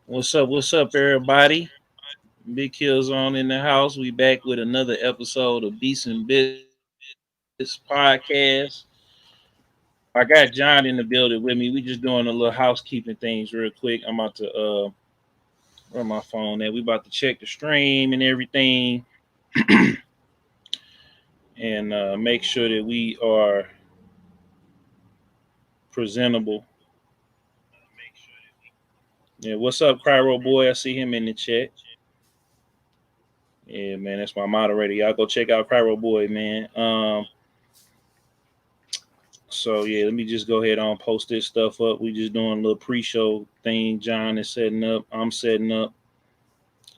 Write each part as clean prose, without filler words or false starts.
What's up, everybody? Big Killzown in the house. We back with another episode of Beatz N Bitz Podcast. I got John in the building with me. We just doing a little housekeeping things real quick. I'm about to run my phone at. We about to check the stream and everything, and make sure that we are presentable. Yeah, what's up, Cryro Boy? I see him in the chat. Yeah, man, that's my moderator. Y'all go check out Cryro Boy, man. So yeah, let me just go ahead and post this stuff up. We just doing a little pre-show thing. John is setting up. I'm setting up,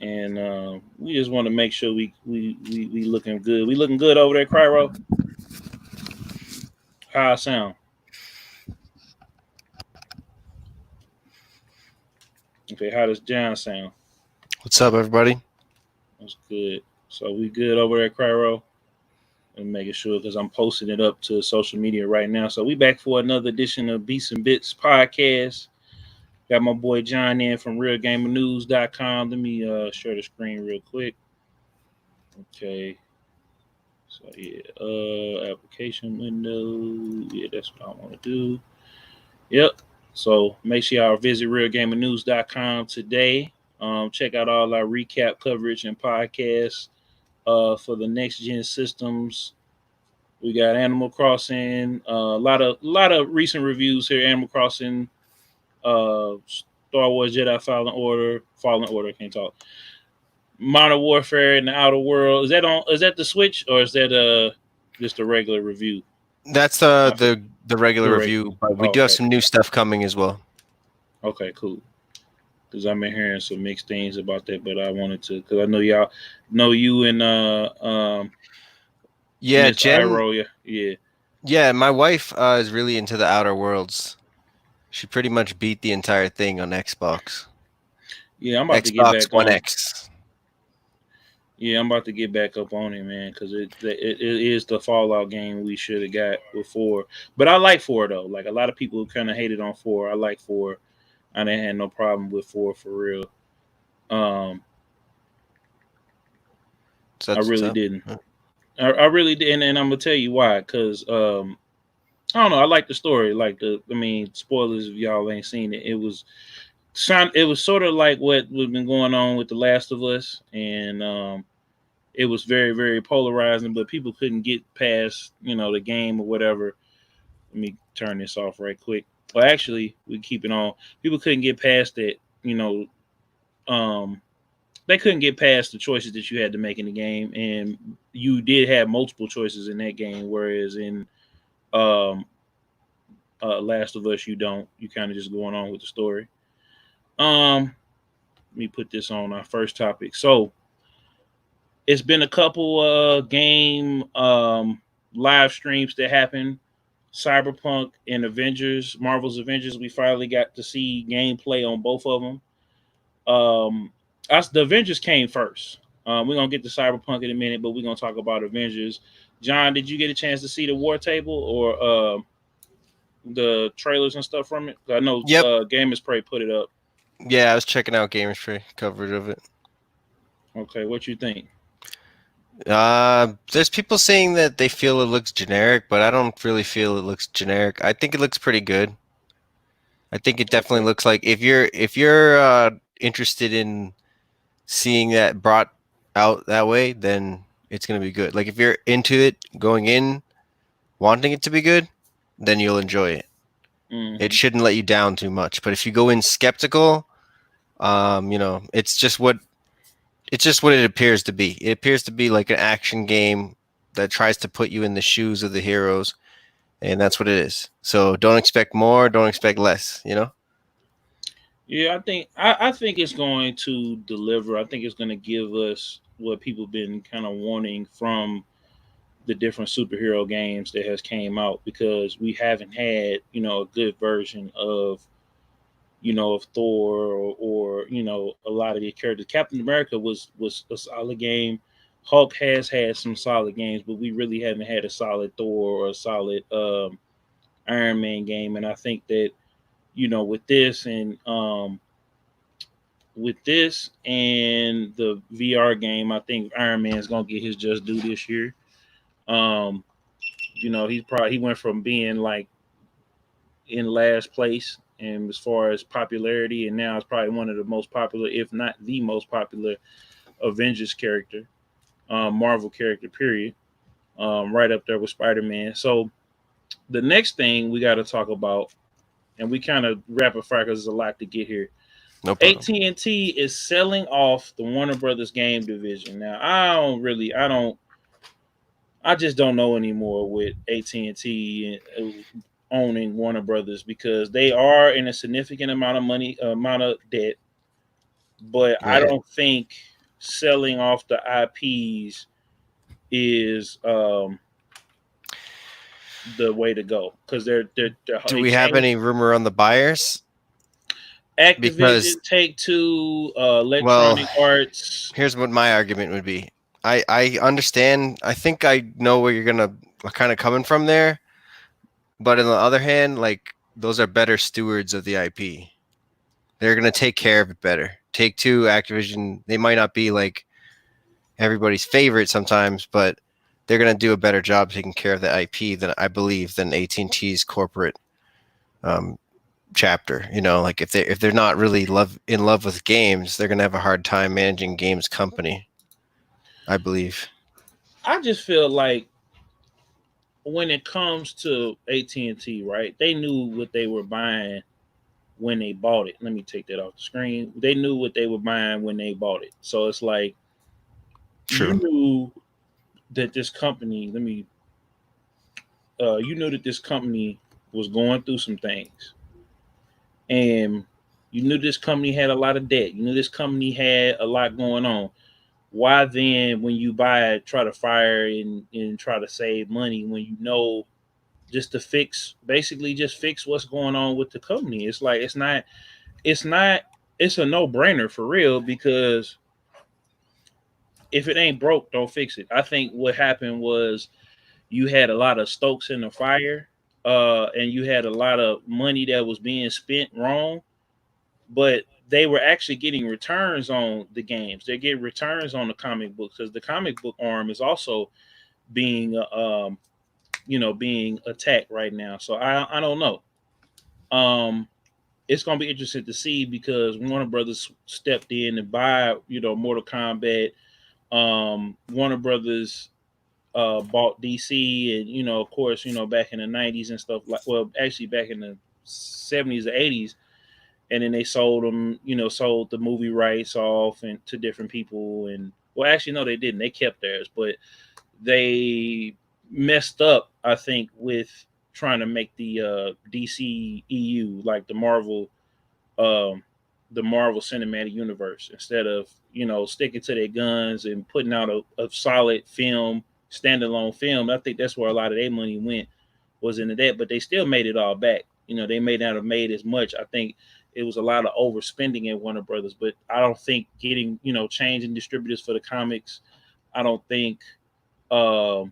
and we just want to make sure we looking good. We looking good over there, Cryro. How I sound? Okay, how does John sound? What's up, everybody? That's good. So we good over there, Cryro. I'm making sure because I'm posting it up to social media right now. So we back for another edition of Beatz N Bitz Podcast. Got my boy John in from RealGamerNews.com. Let me share the screen real quick. Okay. So yeah, application window. Yeah, that's what I want to do. Yep. So make sure y'all visit RealGamerNews.com today. Check out all our recap coverage and podcasts for the next gen systems. We got Animal Crossing. A lot of recent reviews here. Animal Crossing, Star Wars Jedi Fallen Order. Can't talk. Modern Warfare in the Outer World. Is that on? Is that the Switch or is that just a regular review? That's I forget. the regular The regular. review, but we Oh, do have okay. some new stuff coming as well. Okay, cool. Because I've been hearing some mixed things about that, but I wanted to because I know y'all know you and Yeah, Miss Jen. Iro. Yeah, yeah, Yeah, my wife is really into the Outer Worlds. She pretty much beat the entire thing on Xbox. yeah. I'm about to get Xbox back One on. X. Yeah, I'm about to get back up on it, man, because it is the Fallout game we should have got before. But I like four though. Like a lot of people kind of hated on four. I like four. I didn't have no problem with four for real. Um, So I that's what's really up. didn't. I really did, and I'm gonna tell you why. Because I don't know. I like the story. Like I mean, spoilers if y'all ain't seen it. It was sort of like what was been going on with The Last of Us, and it was very very polarizing. But people couldn't get past the game or whatever. Let me turn this off right quick. Well, actually, we keep it on. People couldn't get past that. Um, they couldn't get past the choices that you had to make in the game, and you did have multiple choices in that game, whereas in um, Last of Us, you don't. You kind of just going on with the story. Um, Let me put this on our first topic. So it's been a couple game live streams that happened. Cyberpunk and Avengers, Marvel's Avengers. We finally got to see gameplay on both of them. The Avengers came first. We're gonna get to Cyberpunk in a minute, but we're gonna talk about Avengers. John, did you get a chance to see the War Table or the trailers and stuff from it? I know Yep. Gamers Prey put it up. Yeah, I was checking out Gamers Free coverage of it. Okay, what you think? There's people saying that they feel it looks generic, but I don't really feel it looks generic. I think it looks pretty good. I think it definitely Okay. looks like if you're interested in seeing that brought out that way, then it's gonna be good. Like if you're into it going in, wanting it to be good, then you'll enjoy it. It Hmm. shouldn't let you down too much. But if you go in skeptical, it's just what it appears to be. It appears to be like an action game that tries to put you in the shoes of the heroes, and that's what it is. So don't expect more, don't expect less. Yeah, I think it's going to deliver. I think it's going to give us what people been kind of wanting from the different superhero games that has came out because we haven't had a good version of of Thor or a lot of these characters. Captain America was a solid game. Hulk has had some solid games, but we really haven't had a solid Thor or a solid Iron Man game. And I think that with this and with this and the VR game, I think Iron Man's gonna get his just due this year. Um, he went from being like in last place and as far as popularity, and now it's probably one of the most popular, if not the most popular, Avengers character, Marvel character, period. Right up there with Spider Man. So the next thing we got to talk about, and we kind of rapid fire because there's a lot to get here. No problem. AT&T is selling off the Warner Brothers game division. Now, I just don't know anymore with AT&T owning Warner Brothers because they are in a significant amount of money, amount of debt, but I Right. don't think selling off the IPs is the way to go because they're Do we have exchange any rumor on the buyers? Because, Activision, Take Two, well, Electronic Arts. here's what my argument would be. I understand. I think I know where you're gonna kind of coming from there. But on the other hand, like those are better stewards of the IP. They're gonna take care of it better. Take Two, Activision, they might not be like everybody's favorite sometimes, but they're gonna do a better job taking care of the IP than I believe than AT&T's corporate um, chapter. You know, like if they're not really in love with games, they're gonna have a hard time managing games company. I believe. I just feel like when it comes to AT&T, right? They knew what they were buying when they bought it. Let me take that off the screen. They knew what they were buying when they bought it. So it's like you True. knew that this company. You knew that this company was going through some things, and you knew this company had a lot of debt. You knew this company had a lot going on. Why then, when you buy it, try to fire and try to save money when you know just to fix, basically just fix what's going on with the company? It's like it's not, it's a no brainer for real because if it ain't broke, don't fix it. I think what happened was you had a lot of stokes in the fire, and you had a lot of money that was being spent wrong, but they were actually getting returns on the games. They're getting returns on the comic books because the comic book arm is also being, being attacked right now. So I don't know. It's gonna be interesting to see because Warner Brothers stepped in and buy, Mortal Kombat. Warner Brothers bought DC, and of course, back in the '90s and stuff like. Well, actually, back in the '70s or '80s, and then they sold them. Sold the movie rights off and to different people. And well, actually, no, they didn't. They kept theirs, but they messed up, I think, with trying to make the DC EU like um, the Marvel Cinematic Universe instead of sticking to their guns and putting out a solid film, standalone film. I think that's where a lot of their money went was into that, but they still made it all back. They may not have made as much. I think it was a lot of overspending at Warner Brothers, but I don't think getting changing distributors for the comics. I don't think um,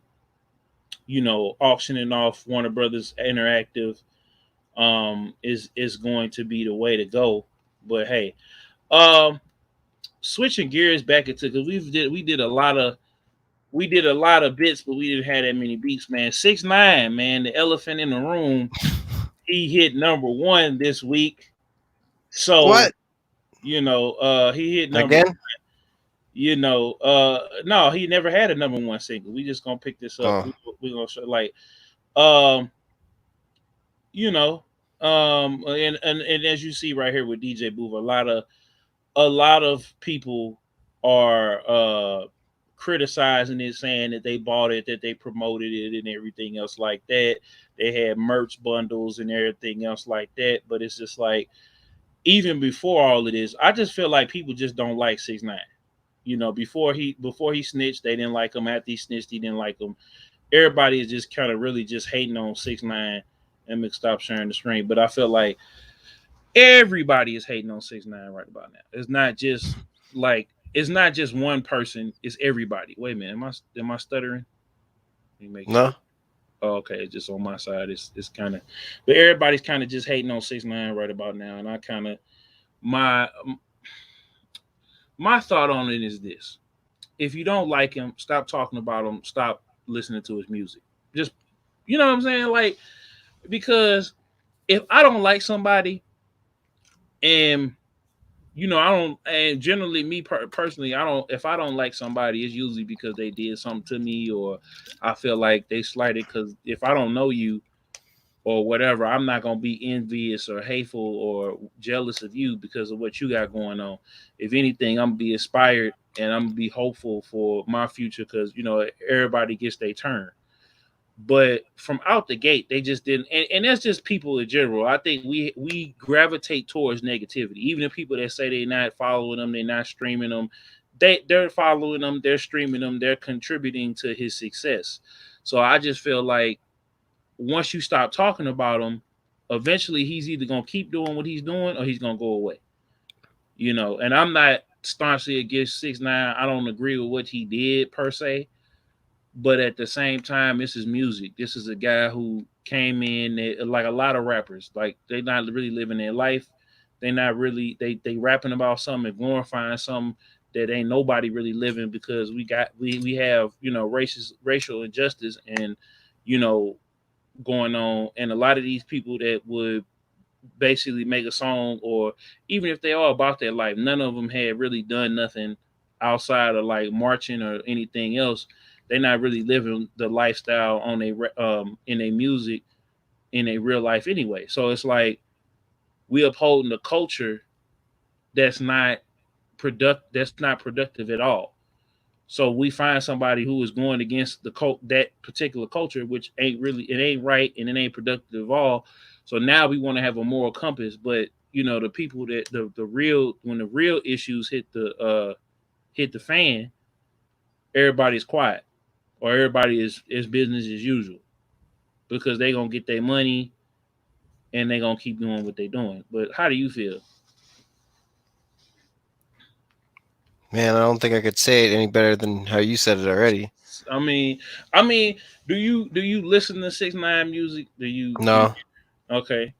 auctioning off Warner Brothers Interactive is going to be the way to go. But hey, um, switching gears back into because we did a lot of bits, but we didn't have that many beats, man. 6ix9ine, man, the elephant in the room. He hit number one this week. So What he hit number. again? No, he never had a number one single. We just gonna pick this up. Oh, We gonna show like um you know and as you see right here with DJ Booth, a lot of people are criticizing it, saying that they bought it, that they promoted it, and everything else like that. They had merch bundles and everything else like that. But it's just like even before all of this, I just feel like people just don't like 6ix9ine. Before he snitched, they didn't like him. After he snitched, he didn't like him. Everybody is just kind of really just hating on 6ix9ine and stop sharing the screen. But I feel like everybody is hating on 6ix9ine right about now. It's not just one person. It's everybody. Wait a minute, am I stuttering? Let me make sure. no. Oh, okay, it's just on my side. It's kind of, but everybody's kind of just hating on 6ix9ine right about now, and I kind of my My thought on it is this: if you don't like him, stop talking about him. Stop listening to his music. Just, you know what I'm saying? Like, because if I don't like somebody, and I don't, and generally me personally, I don't. If I don't like somebody, it's usually because they did something to me, or I feel like they slighted. Because if I don't know you or whatever, I'm not gonna be envious or hateful or jealous of you because of what you got going on. If anything, I'm gonna be inspired and I'm gonna be hopeful for my future because everybody gets their turn. But from out the gate, they just didn't, and that's just people in general. I think we gravitate towards negativity. Even the people that say they're not following them, they're not streaming them, they're following them, they're streaming them, they're contributing to his success. So I just feel like once you stop talking about him, eventually he's either gonna keep doing what he's doing or he's gonna go away. And I'm not staunchly against 6ix9ine. I don't agree with what he did per se, but at the same time, this is music. This is a guy who came in like a lot of rappers, like they not really living their life. They not really they rapping about something and glorifying something that ain't nobody really living because we have racial injustice and you know going on, and a lot of these people that would basically make a song, or even if they are about their life, none of them had really done nothing outside of like marching or anything else. They're not really living the lifestyle on in their music in a real life anyway. So it's like we upholding the culture that's not that's not productive at all. So we find somebody who is going against that particular culture, which it ain't right and it ain't productive at all. So now we want to have a moral compass, but the people that the real when the real issues hit the fan, everybody's quiet or everybody is business as usual because they gonna get their money and they gonna keep doing what they're doing. But how do you feel? Man, I don't think I could say it any better than how you said it already. I mean, I mean, do you listen to 6ix9ine music? Do you No. okay?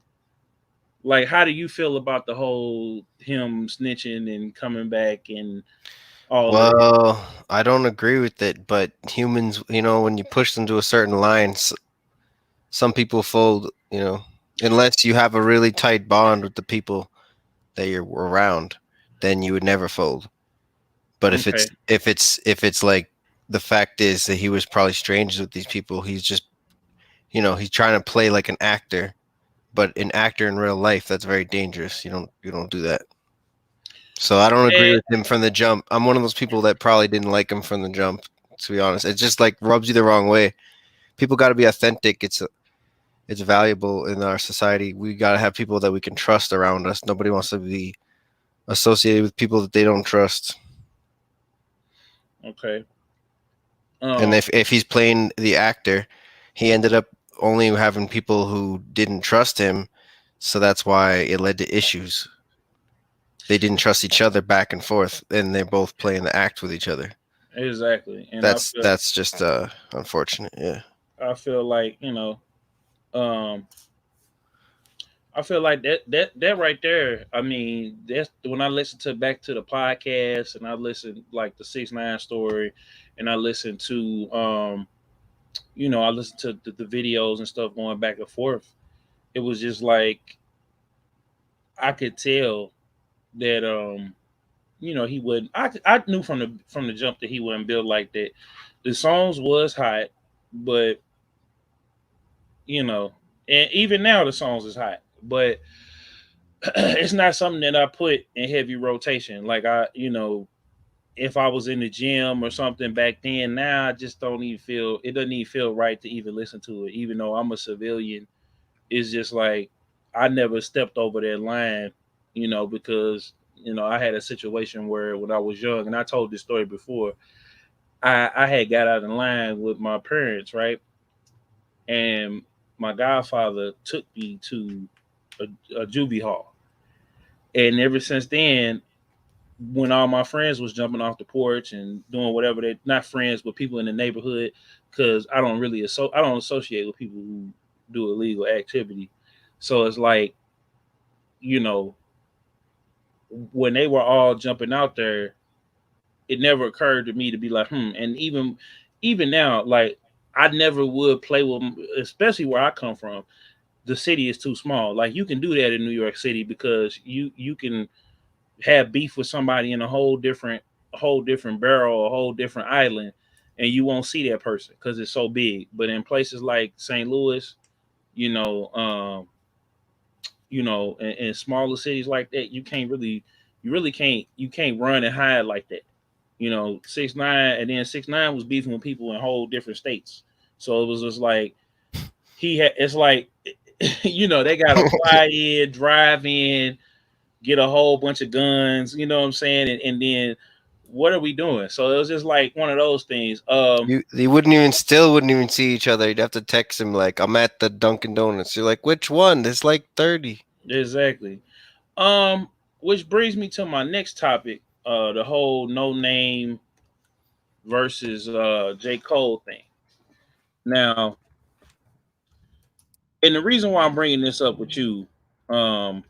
Like, how do you feel about the whole him snitching and coming back and all of that? Well, I don't agree with it, but humans, when you push them to a certain line, some people fold, unless you have a really tight bond with the people that you're around, then you would never fold. But if Okay, it's like the fact is that he was probably strangers with these people, he's just, he's trying to play like an actor, but an actor in real life, that's very dangerous. You don't do that. So I don't agree and with him from the jump. I'm one of those people that probably didn't like him from the jump, to be honest. It just like rubs you the wrong way. People got to be authentic. It's valuable in our society. We got to have people that we can trust around us. Nobody wants to be associated with people that they don't trust. okay, And um, if he's playing the actor, he ended up only having people who didn't trust him, so that's why it led to issues. They didn't trust each other back and forth, and they're both playing the act with each other. exactly. And That's just unfortunate. Yeah. I feel like um, I feel like that right there. I mean, that's when I listen to back to the podcast and I listen like the 6ix9ine story, and I listen to I listen to the videos and stuff going back and forth. It was just like I could tell that he wouldn't. I knew from the jump that he wasn't built like that. The songs was hot, but you know, and even now the songs is hot, but it's not something that I put in heavy rotation. Like if I was in the gym or something back then, now I just don't even feel it doesn't even feel right to even listen to it, even though I'm a civilian. It's just like I never stepped over that line, because I had a situation where when I was young, and I told this story before, I had got out of line with my parents, right? And my godfather took me to a juvie hall. And ever since then, when all my friends was jumping off the porch and doing whatever they not friends but people in the neighborhood, because I don't associate with people who do illegal activity. So it's like, you know, when they were all jumping out there, it never occurred to me to be like, and even now, like I never would play with, especially where I come from. The city is too small. Like you can do that in New York City because you can have beef with somebody in a whole different barrel, a whole different island, and you won't see that person because it's so big. But in places like St. Louis, you know, in smaller cities like that, you really can't, you can't run and hide like that. 6ix9ine, and then 6ix9ine was beefing with people in whole different states. So it was just like it's like, they got to fly in, drive in, get a whole bunch of guns. You know what I'm saying? And then what are we doing? So it was just like one of those things. They wouldn't even see each other. You'd have to text him like, "I'm at the Dunkin' Donuts." You're like, "Which one?" There's like 30. Exactly. Um, which brings me to my next topic, the whole no name versus J. Cole thing. Now, and the reason why I'm bringing this up with you, um,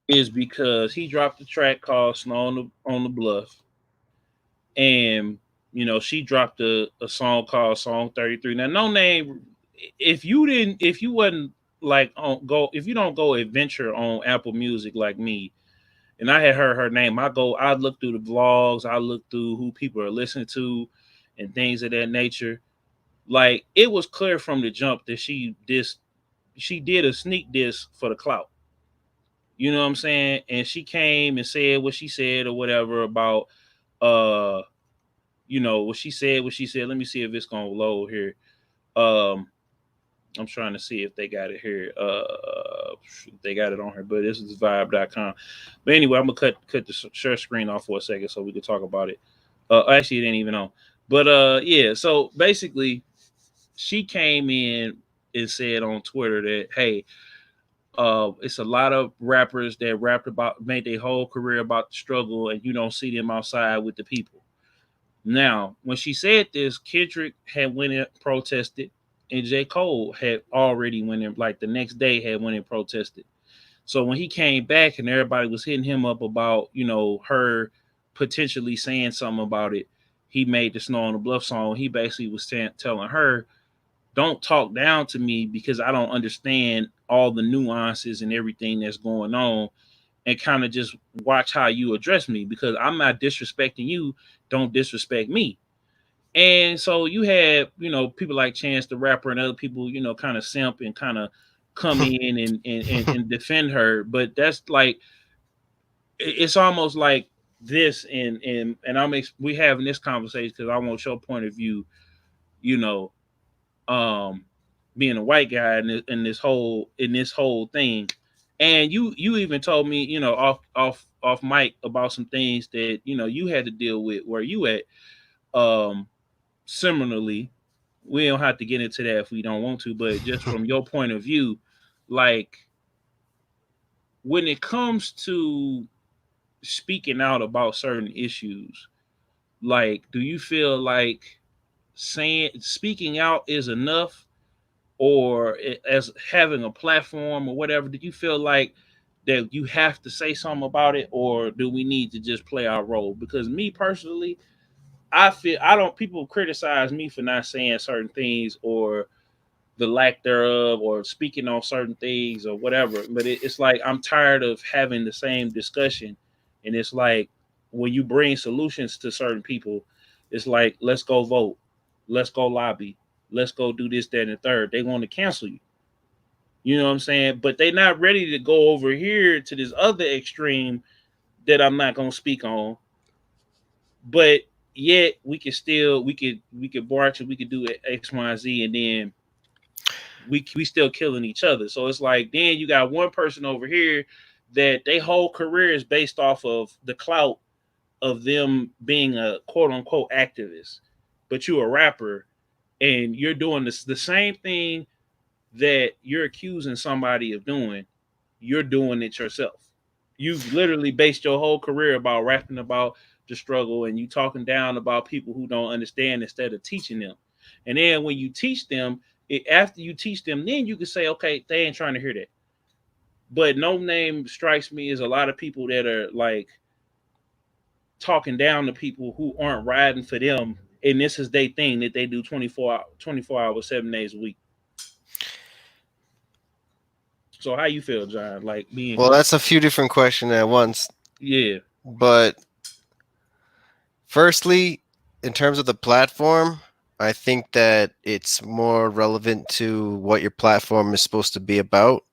is because he dropped a track called "Snow on the Bluff," and she dropped a song called "Song 33." Now, NoName, if you wasn't like if you don't go adventure on Apple Music like me, and I had heard her name, I look through the vlogs, I look through who people are listening to, and things of that nature. Like it was clear from the jump that she did a sneak diss for the clout. You know what I'm saying? And she came and said what she said or whatever about uh what she said. Let me see if it's gonna load here. Um I'm trying to see if they got it here. They got it on here, but this is vibe.com. But anyway, I'm gonna cut the share screen off for a second so we can talk about it. Actually, it ain't even on. But yeah. So basically, she came in and said on Twitter that, hey, it's a lot of rappers that rapped about, made their whole career about the struggle, and you don't see them outside with the people. Now, when she said this, Kendrick had went and protested, and J. Cole had already went in, like the next day had went and protested. So when he came back and everybody was hitting him up about, her potentially saying something about it, he made the Snow on the Bluff song. He basically was telling her, don't talk down to me because I don't understand all the nuances and everything that's going on, and kind of just watch how you address me because I'm not disrespecting you. Don't disrespect me. And so you had, people like Chance the Rapper and other people, kind of simp and kind of come in and defend her. But that's like, it's almost like this, and we having this conversation because I want your point of view, you know, um, being a white guy in this whole thing. And you even told me, off mic about some things that you had to deal with where you at. Um, Similarly, we don't have to get into that if we don't want to, but just from your point of view, like when it comes to speaking out about certain issues, like do you feel like saying speaking out is enough, or as having a platform or whatever? Do you feel like that you have to say something about it, or do we need to just play our role? Because me personally, I feel I don't. People criticize me for not saying certain things or the lack thereof, or speaking on certain things or whatever. But it's like I'm tired of having the same discussion, and it's like when you bring solutions to certain people, it's like let's go vote, let's go lobby, let's go do this, that, and the third. They want to cancel you. You know what I'm saying? But they're not ready to go over here to this other extreme that I'm not gonna speak on, but yet we could march and we could do X, Y, and Z, and then we still killing each other. So it's like then you got one person over here that their whole career is based off of the clout of them being a quote unquote activist, but you're a rapper and you're doing the same thing that you're accusing somebody of doing. You're doing it yourself. You've literally based your whole career about rapping about the struggle, and you talking down about people who don't understand instead of teaching them. And then when you teach them, after you teach them, then you can say, okay, they ain't trying to hear that. But NoName strikes me as a lot of people that are like talking down to people who aren't riding for them, and this is their thing that they do 24 hours, 7 days a week. So how you feel, John? Like being, Well, that's a few different questions at once. yeah, But firstly, in terms of the platform, I think that it's more relevant to what your platform is supposed to be about.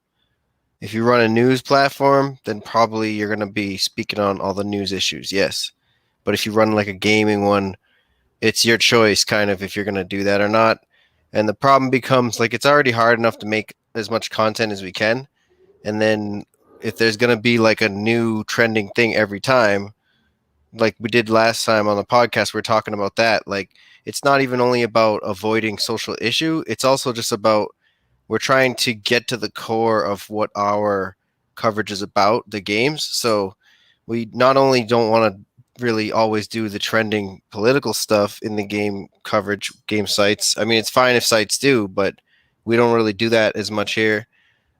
If you run a news platform, then probably you're going to be speaking on all the news issues, yes. But if you run like a gaming one, it's your choice kind of if you're going to do that or not. And the problem becomes like it's already hard enough to make as much content as we can. And then if there's going to be like a new trending thing every time, like we did last time on the podcast, we are talking about that. Like it's not even only about avoiding social issue, it's also just about we're trying to get to the core of what our coverage is about, the games. So we not only don't want to really always do the trending political stuff in the game coverage, game sites. I mean, it's fine if sites do, but we don't really do that as much here.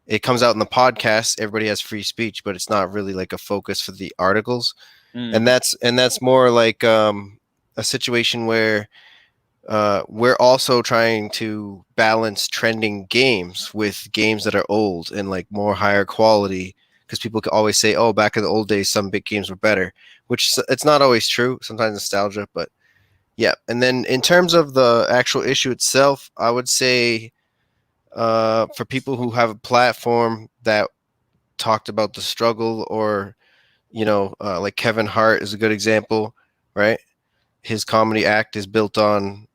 It comes out in the podcast. Everybody has free speech, but it's not really like a focus for the articles. And mm, that's more like a situation where we're also trying to balance trending games with games that are old and like more higher quality because people can always say, "Oh, back in the old days, some big games were better," which it's not always true. Sometimes nostalgia, but yeah. And then in terms of the actual issue itself, I would say for people who have a platform that talked about the struggle, or like Kevin Hart is a good example, right? His comedy act is built on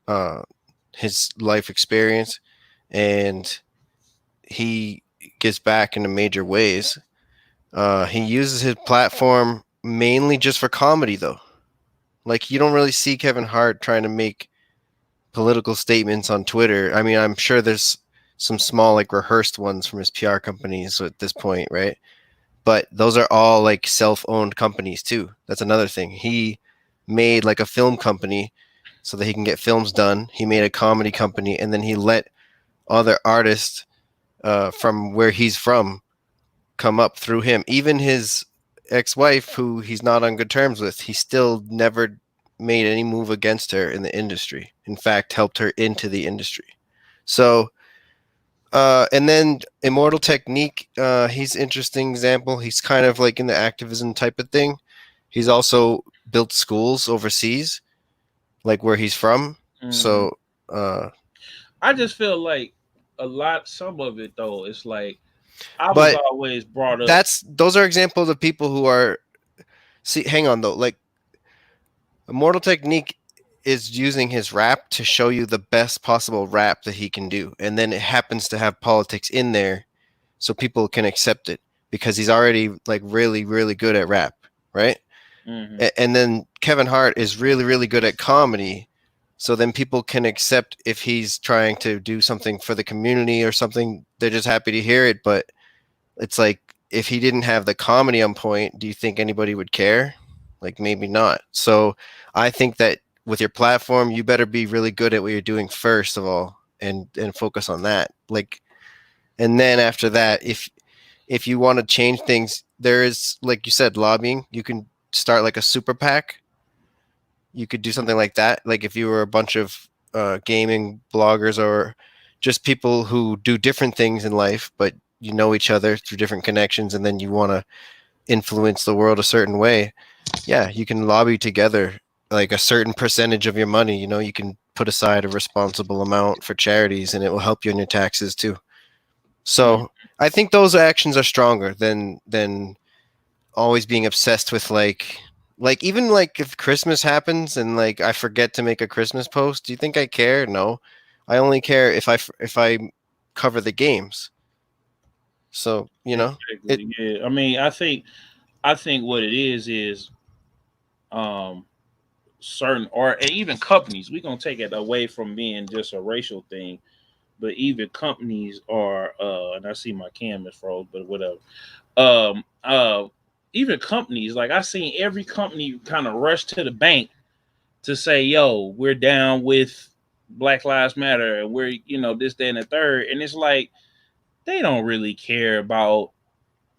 his life experience, and he gives back in major ways. He uses his platform mainly just for comedy, though. Like you don't really see Kevin Hart trying to make political statements on Twitter. I mean, I'm sure there's some small like rehearsed ones from his PR companies at this point, right? But those are all like self-owned companies too. That's another thing. He made like a film company so that he can get films done. He made a comedy company, and then he let other artists from where he's from come up through him. Even his ex-wife, who he's not on good terms with, he still never made any move against her in the industry. In fact, helped her into the industry. So and then Immortal Technique, he's an interesting example. He's kind of like in the activism type of thing. He's also built schools overseas, like where he's from. mm. So, uh, I just feel like some of it though, it's like I was but always brought up. those are examples of people who are. See, hang on though. Like Immortal Technique is using his rap to show you the best possible rap that he can do, and then it happens to have politics in there so people can accept it because he's already like really really good at rap, right? Hmm. And then Kevin Hart is really really good at comedy, so then people can accept if he's trying to do something for the community or something. They're just happy to hear it. But it's like if he didn't have the comedy on point, do you think anybody would care? Like maybe not. So I think that with your platform, you better be really good at what you're doing first of all, and focus on that. Like, and then after that, if you want to change things, there is, like you said, lobbying. You can start like a super PAC. You could do something like that. Like if you were a bunch of gaming bloggers or just people who do different things in life, but you know each other through different connections, and then you want to influence the world a certain way. Yeah, you can lobby together like a certain percentage of your money. You can put aside a responsible amount for charities, and it will help you in your taxes too. Mm. So I think those actions are stronger than always being obsessed with like even like if Christmas happens and like I forget to make a Christmas post, do you think I care? No. I only care if I cover the games. So, it Exactly. Yeah. I mean, I think what it is um certain or and even companies. We're gonna take it away from being just a racial thing, but even companies are and I see my cam is froze, but whatever. Um uh Even companies, like I seen every company kind of rush to the bank to say, yo, we're down with Black Lives Matter and we're, this, that, and the third. And it's like they don't really care about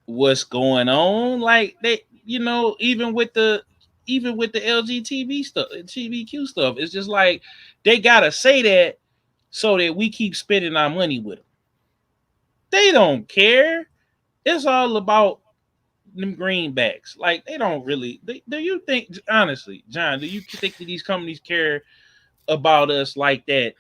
what's going on. Like they, even with the even with the LGTB stuff, TBQ stuff, it's just like they gotta say that so that we keep spending our money with them. They don't care. It's all about them greenbacks. Like they don't really. Do you think, honestly, John? Do you think that these companies care about us like that,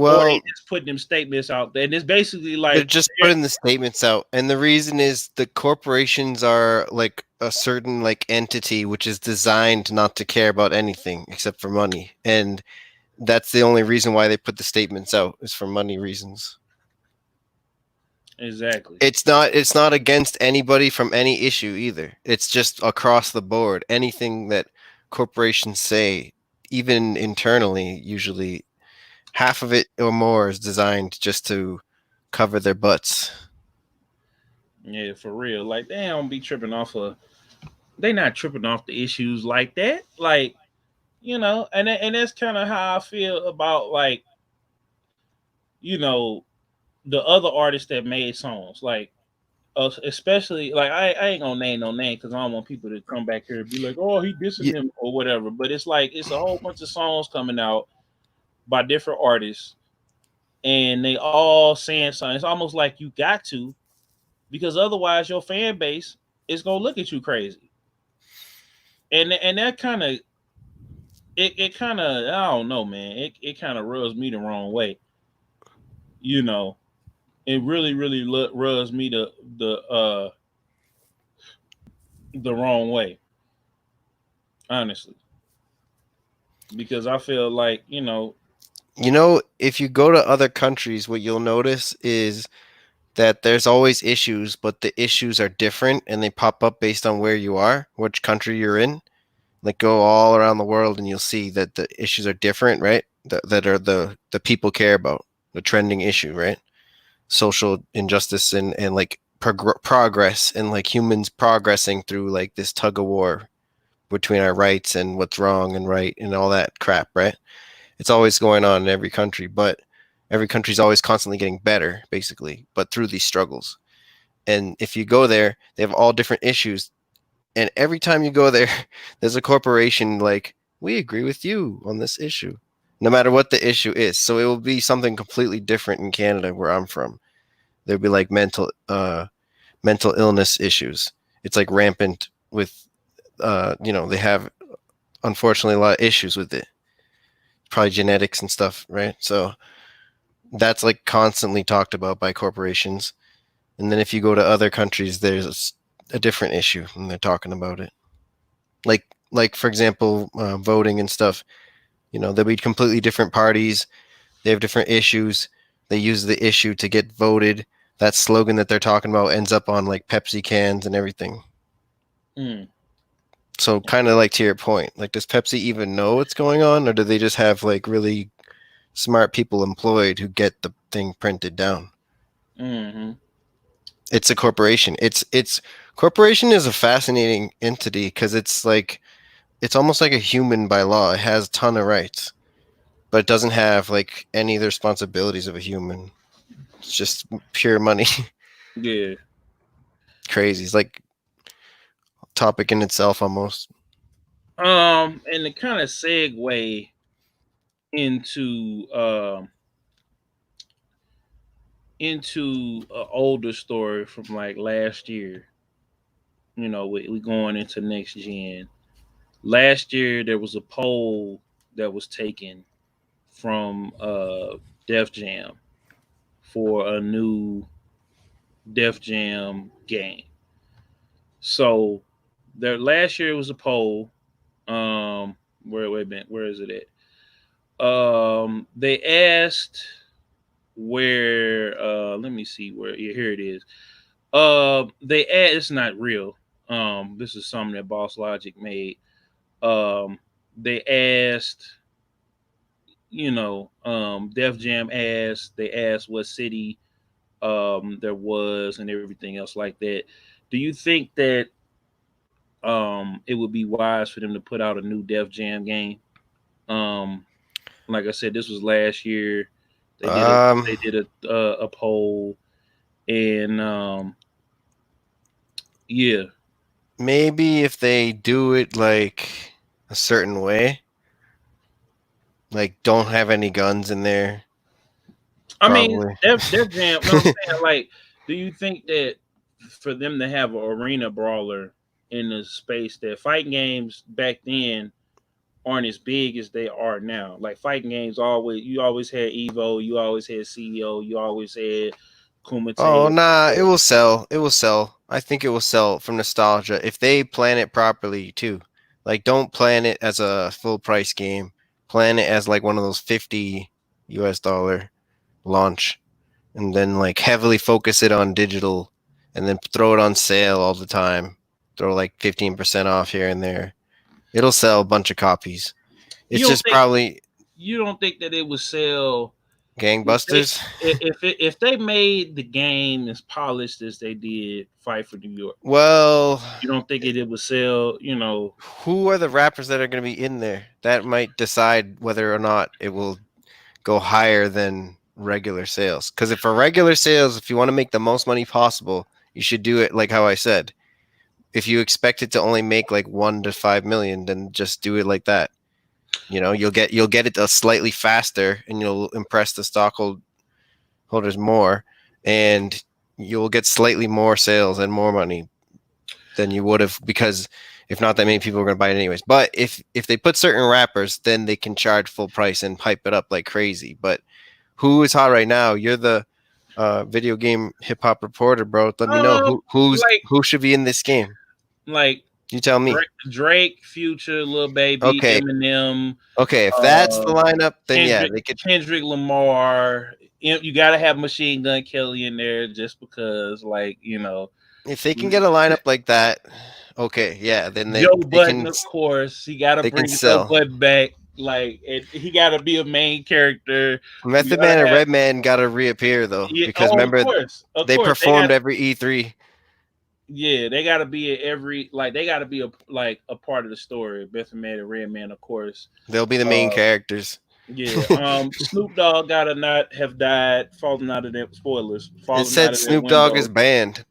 or they Well, just putting them statements out there? And it's basically they're like, just putting the statements out, and the reason is the corporations are like a certain like entity which is designed not to care about anything except for money, and that's the only reason why they put the statements out is for money reasons. exactly. It's not against anybody from any issue either. It's just across the board. Anything that corporations say, even internally, usually half of it or more is designed just to cover their butts. Yeah, for real. Like they don't be tripping off of. They not tripping off the issues like that. Like and that's kind of how I feel about like you know the other artists that made songs. Like especially like I ain't gonna name no name because I don't want people to come back here and be like, oh, he dissing Y- him or whatever. But it's like it's a whole bunch of songs coming out by different artists, and they all saying something. It's almost like you got to, because otherwise your fan base is gonna look at you crazy, and that kind of it kind of, I don't know, man. It kind of rubs me the wrong way. You know, it really rubs me the wrong way, honestly, because I feel like if you go to other countries, what you'll notice is that there's always issues, but the issues are different and they pop up based on where you are, which country you're in. Like go all around the world and you'll see that the issues are different, right? That are the people care about, the trending issue, right? Social injustice and like progress and like humans progressing through like this tug of war between our rights and what's wrong and right and all that crap, right? It's always going on in every country, but every country's always constantly getting better, basically, but through these struggles. And if you go there, they have all different issues. And every time you go there, there's a corporation like, we agree with you on this issue, no matter what the issue is. So it will be something completely different in Canada, where I'm from. There'll be like mental illness issues. It's like rampant with, they have unfortunately a lot of issues with it, probably genetics and stuff, right? So that's like constantly talked about by corporations. And then if you go to other countries, there's a different issue and they're talking about it. Like for example, voting and stuff. There'll be completely different parties. They have different issues. They use the issue to get voted. That slogan that they're talking about ends up on like Pepsi cans and everything. mm, So kind of like to your point, like does Pepsi even know what's going on, or do they just have like really smart people employed who get the thing printed down? mm-hmm. It's a corporation. It's corporation is a fascinating entity because it's almost like a human by law. It has a ton of rights, but it doesn't have like any of the responsibilities of a human. It's just pure money. Yeah. Crazy. It's like a topic in itself almost. And to kind of segue into an older story from like last year. We going into next gen. Last year there was a poll that was taken from Def Jam for a new Def Jam game. So their last year was a poll. Where wait a minute, where is it at? They asked where let me see where, yeah, here it is. They add, it's not real. This is something that Boss Logic made. Um, they asked, Def Jam asked, they asked what city there was and everything else like that. Do you think that it would be wise for them to put out a new Def Jam game? Um, like I said, this was last year. They did a Um, they did a poll, and yeah. maybe if they do it like a certain way, like don't have any guns in there, I mean, probably. they're jam. No, I'm saying like, do you think that for them to have an arena brawler in the space that fighting games back then aren't as big as they are now? Like fighting games always, you always had Evo, you always had CEO, you always had Oh, Kumite. nah, it will sell. It will sell. I think it will sell from nostalgia if they plan it properly too. Like, don't plan it as a full price game. Plan it as like one of those $50 launch, and then like heavily focus it on digital, and then throw it on sale all the time. Throw like 15% off here and there. It'll sell a bunch of copies. It's You don't just think probably you don't think that it would sell if they gangbusters. if they made the game as polished as they did Fight for New York? Well, You don't think it would sell? who are the rappers that are going to be in there? That might decide whether or not it will go higher than regular sales. Because if for regular sales, if you want to make the most money possible, you should do it like how I said. If you expect it to only make like 1 to 5 million, then just do it like that. You'll get it slightly faster, and you'll impress the stockholders more, and you'll get slightly more sales and more money than you would have, because if not that many people are going to buy it anyways. But if they put certain rappers, then they can charge full price and hype it up like crazy. But who is hot right now? You're the video game hip hop reporter, bro. Let me know like who should be in this game. like You tell me. Drake, Future, Lil Baby, Okay, Eminem, okay. If that's the uh, lineup, then yeah, Kendrick, they could. Kendrick Lamar. You got to have Machine Gun Kelly in there just because, like, If they can get a lineup like that, okay, yeah, then Joe they Button, can of course. He got to they can bring Joe sell. Button back. Like, he got to be a main character. You Method got Man to and have, Redman got to reappear though, yeah, because oh, remember of they course, they performed got, every E3. yeah, they got to be at every, like, they got to be a part of the story. Beth and Man and Red Man, of course. They'll be the main Uh, characters. yeah. Snoop Dogg gotta not have died falling out of that spoilers, It falling out said of that Snoop Dogg is window. banned.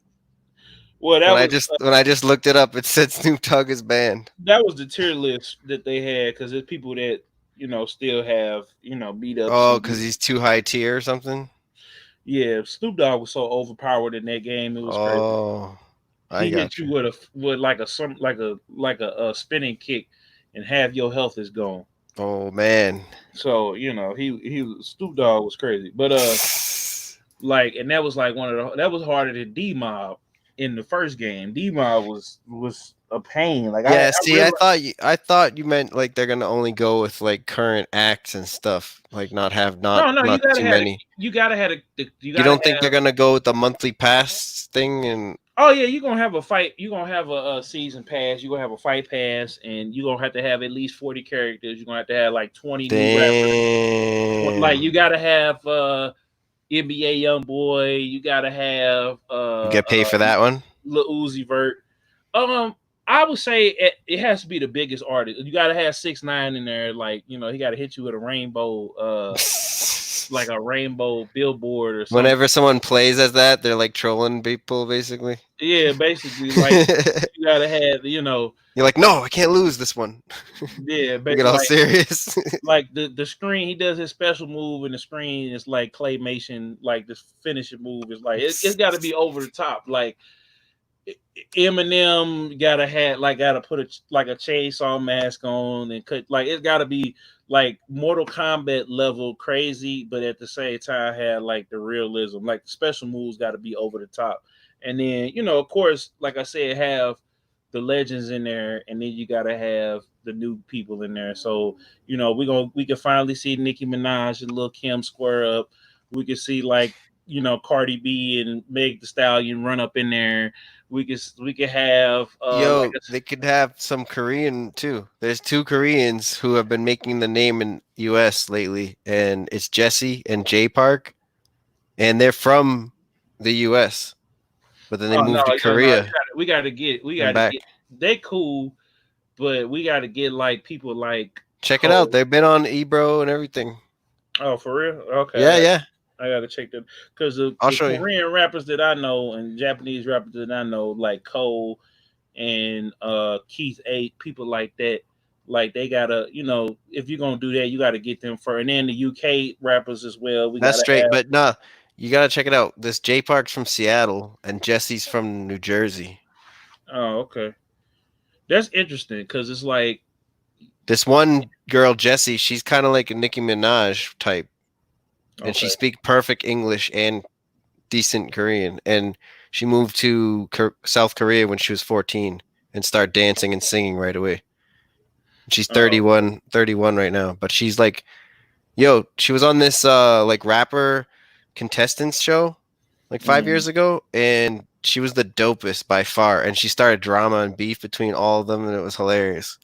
Well, When I just looked it up, it said Snoop Dogg is banned. that was the tier list that they had because there's people that still have beat ups Oh, and because he's too high tier or something. yeah. Snoop Dogg was so overpowered in that game, it was crazy. Oh, I He hit got you you. with like a spinning kick, and half your health is gone. Oh man. So Snoop Dogg was crazy, but like, and that was like that was harder than D Mob in the first game. D Mob was a pain. Like I Yeah, see, really I thought you meant like they're gonna only go with like current acts and stuff, like not have no, not too many. you gotta have you You gotta don't think they're have. gonna go with the monthly pass thing? And Oh yeah, you're gonna have a fight. You're gonna have a season pass. You're gonna have a fight pass, and you're gonna have to have at least 40 characters. You're gonna have to have like 20 new rappers. Like damn, you gotta have NBA Young Boy. You gotta have you get paid for that one. Lil Uzi Vert. I would say it has to be the biggest artist. You got to have 6ix9ine in there. Like he got to hit you with a rainbow, like a rainbow billboard or something. Whenever someone plays as that, they're like trolling people, basically. Yeah, basically, like you got to have You're like, no, I can't lose this one. yeah, You but get all serious. like the screen. He does his special move, and the screen is like claymation. Like this finishing move is like it's got to be over the top. Like Eminem gotta put a chainsaw mask on and cut, like it's gotta be like Mortal Kombat level crazy, but at the same time had like the realism. Like the special moves gotta be over the top. And then, of course, like I said, have the legends in there, and then you gotta have the new people in there. So, we can finally see Nicki Minaj and Lil Kim square up. We can see like, Cardi B and Meg the Stallion run up in there. We could have like Yo, they could have some Korean too. There's two Koreans who have been making the name in US lately, and it's Jesse and J Park, and they're from the US, but then they oh no, moved to no, no, Korea we and gotta back. get they cool, but we gotta get like people like Check it out. Cole. They've been on Ebro and everything. Oh, for real? Okay, Yeah, yeah. I gotta check them because I'll the show you. Korean rappers that I know and Japanese rappers that I know, like Cole and Keith A, people like that. Like they gotta, if you're gonna do that, you gotta get them for. And then the UK rappers as well. We That's gotta straight, have. but nah, you gotta check it out. This J Park's from Seattle and Jesse's from New Jersey. Oh, okay, that's interesting because it's like, This one girl, Jessie, she's kind of like a Nicki Minaj type, and she okay, speaks perfect English and decent Korean. And she moved to South Korea when she was 14 and started dancing and singing right away. She's oh, 31 right now, but she's like, yo, she was on this like rapper contestants show like 5 years mm, ago, and she was the dopest by far. And she started drama and beef between all of them, and it was hilarious.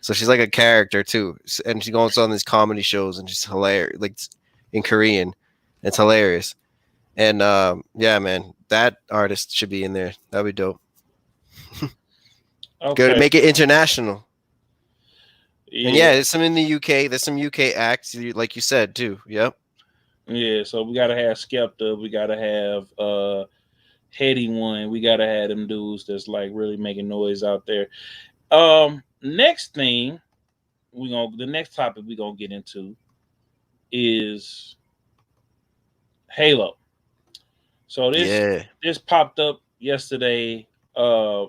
So she's like a character too, and she goes on these comedy shows, and she's hilarious, like in Korean. It's hilarious, and yeah, man, that artist should be in there. That'd be dope. Good, okay, make it international. And yeah, yeah, there's some in the UK. There's some UK acts, like you said too. Yep. yeah. So we gotta have Skepta. We gotta have Heady One. We gotta have them dudes that's like really making noise out there. Next thing the next topic we gonna get into is Halo. So Yeah. this popped up yesterday.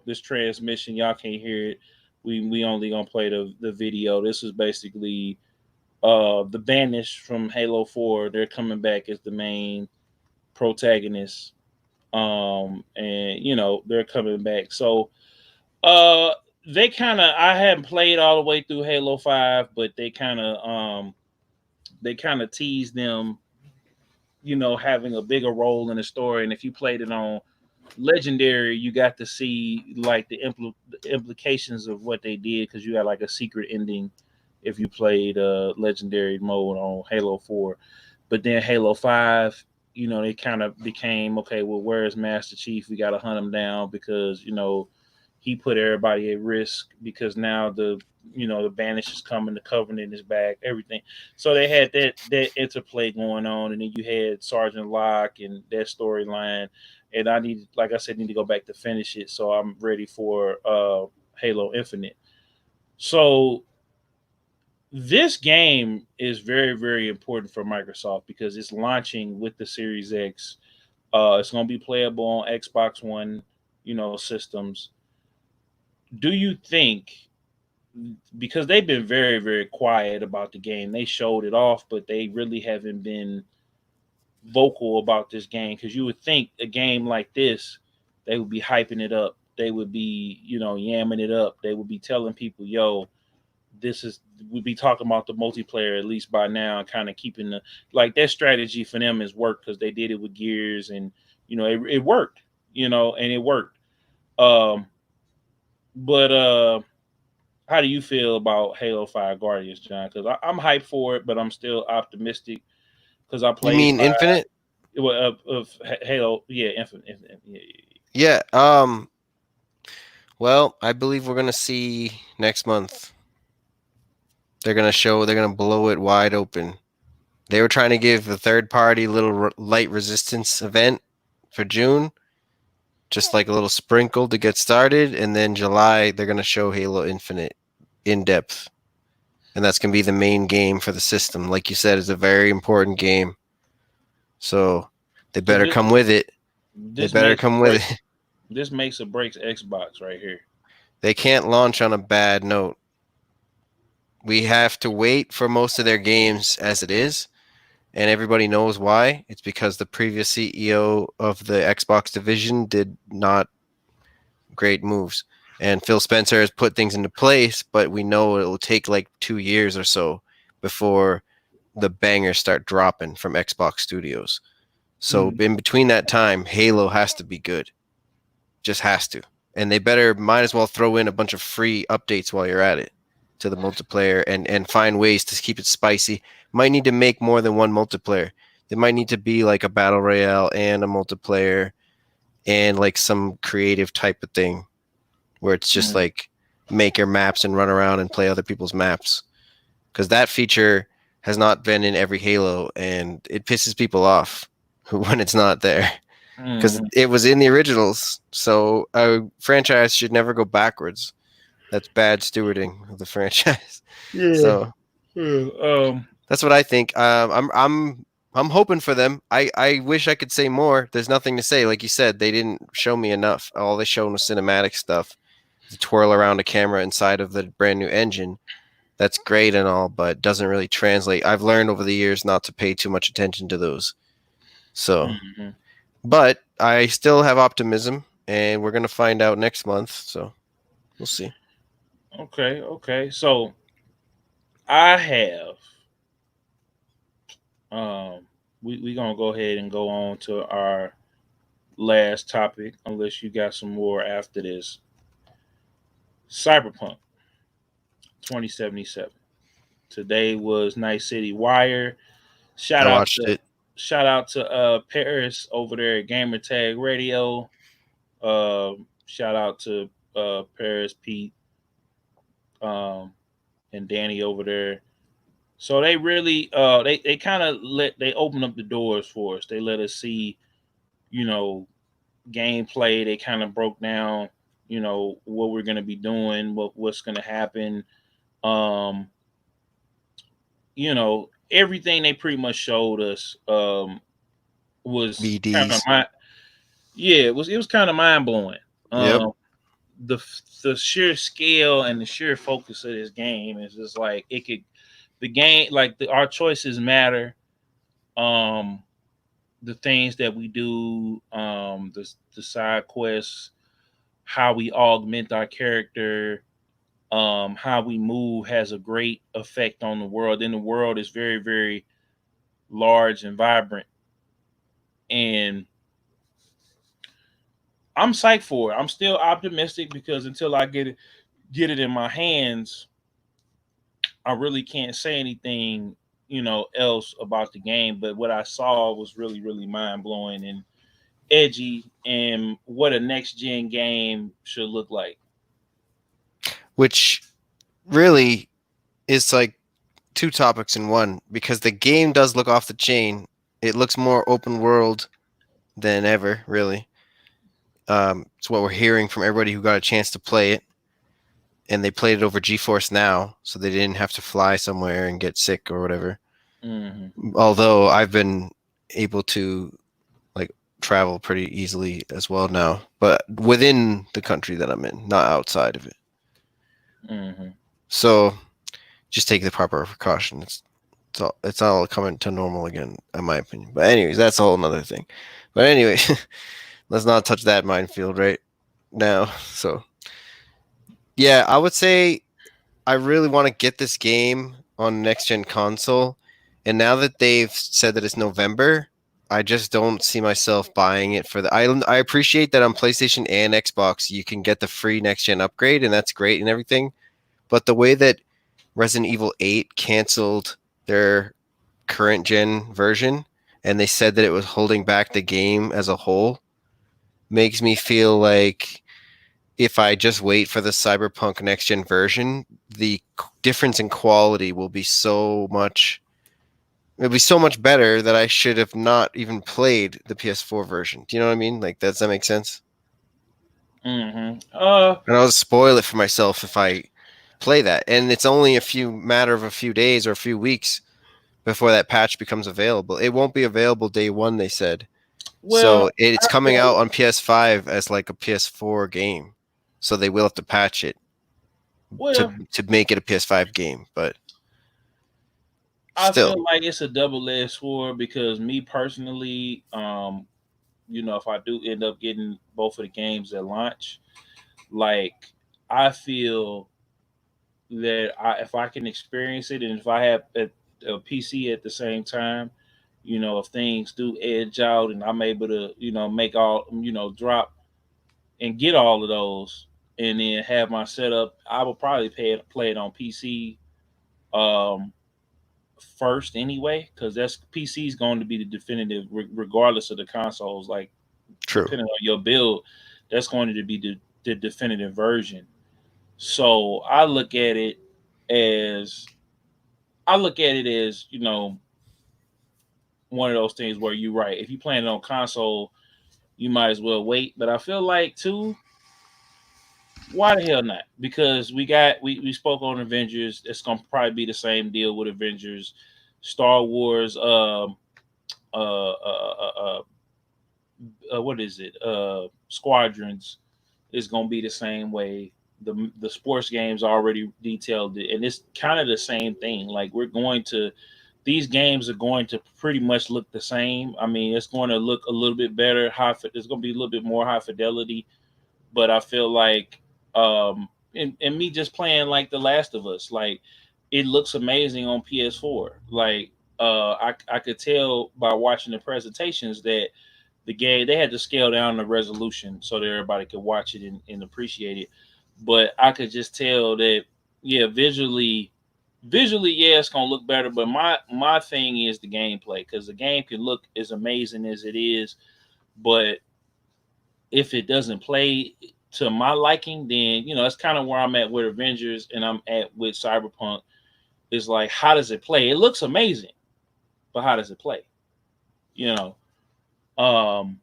This transmission, y'all can't hear it. We only gonna play the video. This is basically the Banished from Halo 4. They're coming back as the main protagonist. And they're coming back. So uh they kind of, I hadn't played all the way through Halo 5, but they kind of teased them, having a bigger role in the story. And if you played it on Legendary, you got to see like the implications of what they did, because you got like a secret ending if you played Legendary mode on Halo 4. But then Halo 5, they kind of became, okay, well, where is Master Chief? We got to hunt him down because he put everybody at risk, because now the Banish is coming, the Covenant is back, everything. So they had that interplay going on, and then you had Sergeant Locke and that storyline. And like I said, need to go back to finish it, so I'm ready for Halo Infinite. So this game is very, very important for Microsoft because it's launching with the Series X. It's going to be playable on Xbox One, systems. Do you think, because they've been very, very quiet about the game, they showed it off, but they really haven't been vocal about this game? Because you would think a game like this, they would be hyping it up. They would be, yamming it up. They would be telling people, yo, we'd be talking about the multiplayer at least by now, and kind of keeping like their strategy for them is work, because they did it with Gears, and it worked, and it worked. Um, but how do you feel about Halo 5 Guardians, John? Because I'm hyped for it, but I'm still optimistic because I You played mean Infinite? of Halo, yeah, Infinite, yeah. Yeah. Well, I believe we're gonna see next month. They're gonna show. They're gonna blow it wide open. They were trying to give a third party little light resistance event for June, just like a little sprinkle to get started, and then July they're gonna show Halo Infinite in depth, and that's gonna be the main game for the system. Like you said, it's a very important game, so they So better come with it. They this better makes come with it. this makes or breaks Xbox right here. They can't launch on a bad note. We have to wait for most of their games as it is, and everybody knows why. It's because the previous CEO of the Xbox division did not great moves. And Phil Spencer has put things into place, but we know it will take like 2 years or so before the bangers start dropping from Xbox Studios. So Mm. in between that time, Halo has to be good. Just has to. And they might as well throw in a bunch of free updates while you're at it to the multiplayer, and find ways to keep it spicy. Might need to make more than one multiplayer. There might need to be like a battle royale and a multiplayer and like some creative type of thing where it's just Mm. like make your maps and run around and play other people's maps. Because that feature has not been in every Halo, and it pisses people off when it's not there. because Mhm. it was in the originals. So a franchise should never go backwards. That's bad stewarding of the franchise. Yeah. So Yeah. that's what I think. I'm hoping for them. I wish I could say more. There's nothing to say. Like you said, they didn't show me enough. All they showed was cinematic stuff. To twirl around a camera inside of the brand new engine. That's great and all, but doesn't really translate. I've learned over the years not to pay too much attention to those. So, Mhm. but I still have optimism, and we're gonna find out next month. So we'll see. Okay. Okay. So I have we gonna go ahead and go on to our last topic, unless you got some more after this. Cyberpunk 2077. Today was Night City Wire. Shout I out watched to it. Paris over there at Gamer Tag Radio. Shout out to Paris, Pete, um, and Danny over there. So they really they kind of they opened up the doors for us. They let us see, you know, gameplay. They kind of broke down, what we're gonna be doing, what's gonna happen. Um, everything they pretty much showed us was kind of VDs. yeah, it was kind of mind blowing. Yep. Um, the the sheer scale and the sheer focus of this game is just like it could the game like our choices matter. Um, the things that we do, the side quests, how we augment our character, how we move has a great effect on the world. And the world is very, very large and vibrant. And I'm psyched for it. I'm still optimistic because until I get it in my hands, I really can't say anything, else about the game. But what I saw was really, really mind blowing and edgy, and what a next gen game should look like. Which really is like two topics in one because the game does look off the chain. It looks more open world than ever, really. It's what we're hearing from everybody who got a chance to play it, and they played it over GeForce Now, so they didn't have to fly somewhere and get sick or whatever. Hmm. Although I've been able to like travel pretty easily as well now, but within the country that I'm in, not outside of it. Hmm. So just take the proper precaution. It's all coming to normal again, in my opinion. But anyways, that's a whole nother thing. But anyway, let's not touch that minefield right now. So yeah, I would say I really want to get this game on next gen console. And now that they've said that it's November, I just don't see myself buying it for the. I appreciate that on PlayStation and Xbox you can get the free next gen upgrade, and that's great and everything. But the way that Resident Evil 8 canceled their current gen version and they said that it was holding back the game as a whole makes me feel like if I just wait for the Cyberpunk next gen version, the difference in quality will be so much. It'll be so much better that I should have not even played the PS4 version. Do you know what I mean? Like, does that make sense? Hmm. And I'll spoil it for myself if I play that. And it's only matter of a few days or a few weeks before that patch becomes available. It won't be available day one, they said. Well, So it's coming out on PS5 as like a PS4 game. So they will have to patch it to well, to make it a PS5 game, but I still, feel like it's a double-edged sword because me personally, if I do end up getting both of the games at launch, like I feel that if I can experience it and if I have a PC at the same time, if things do edge out and I'm able to, make all, drop and get all of those and then have my setup, I will probably play it on PC um, first anyway, because that's PC is going to be the definitive, regardless of the consoles. Like true. depending on your build, that's going to be the definitive version. So as I look at it as one of those things where you're right. If you playing it on console, you might as well wait. But I feel like too, why the hell not? Because we spoke on Avengers. It's gonna probably be the same deal with Avengers, Star Wars. What is it? Squadrons is gonna be the same way. The sports games already detailed it, and it's kind of the same thing. Like we're going to these games are going to pretty much look the same. I mean, it's going to look a little bit better. There's going to be a little bit more high fidelity, but I feel like, and me just playing like The Last of Us, like it looks amazing on PS4. Like, I could tell by watching the presentations that the game they had to scale down the resolution so that everybody could watch it and appreciate it. But I could just tell that, yeah, visually, yeah, it's gonna look better. But my thing is the gameplay because the game can look as amazing as it is, but if it doesn't play to my liking, then that's kind of where I'm at with Avengers and I'm at with Cyberpunk. Is like, how does it play? It looks amazing, but how does it play? You know, um,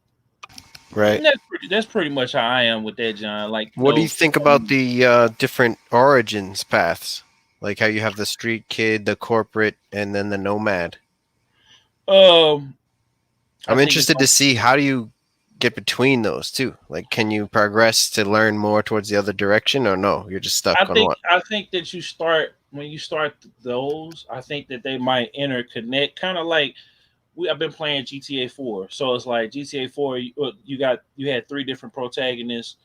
Right. and that's pretty much how I am with that, John. Like, What do you think about the different origins paths? Like how you have the street kid, the corporate, and then the nomad. um, I I'm think it's interested to see how do you get between those two. Like, can you progress to learn more towards the other direction, or no? You're just I stuck on think one. I think that you start when you start those. I think that they might interconnect, kind of like I've been playing GTA 4, so it's like GTA 4. You had three different protagonists,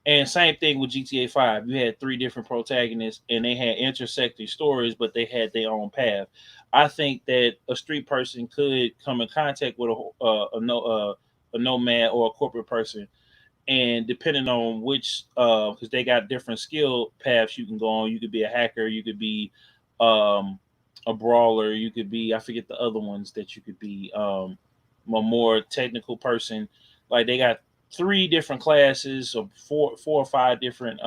and same thing with GTA 5. You had three different protagonists, and they had intersecting stories, but they had their own path. I think that a street person could come in contact with a nomad or a corporate person, and depending on which, because they got different skill paths you can go on. You could be a hacker, you could be um a brawler, you could be, I forget the other ones that you could be, a more technical person. Like they got three different classes or four or five different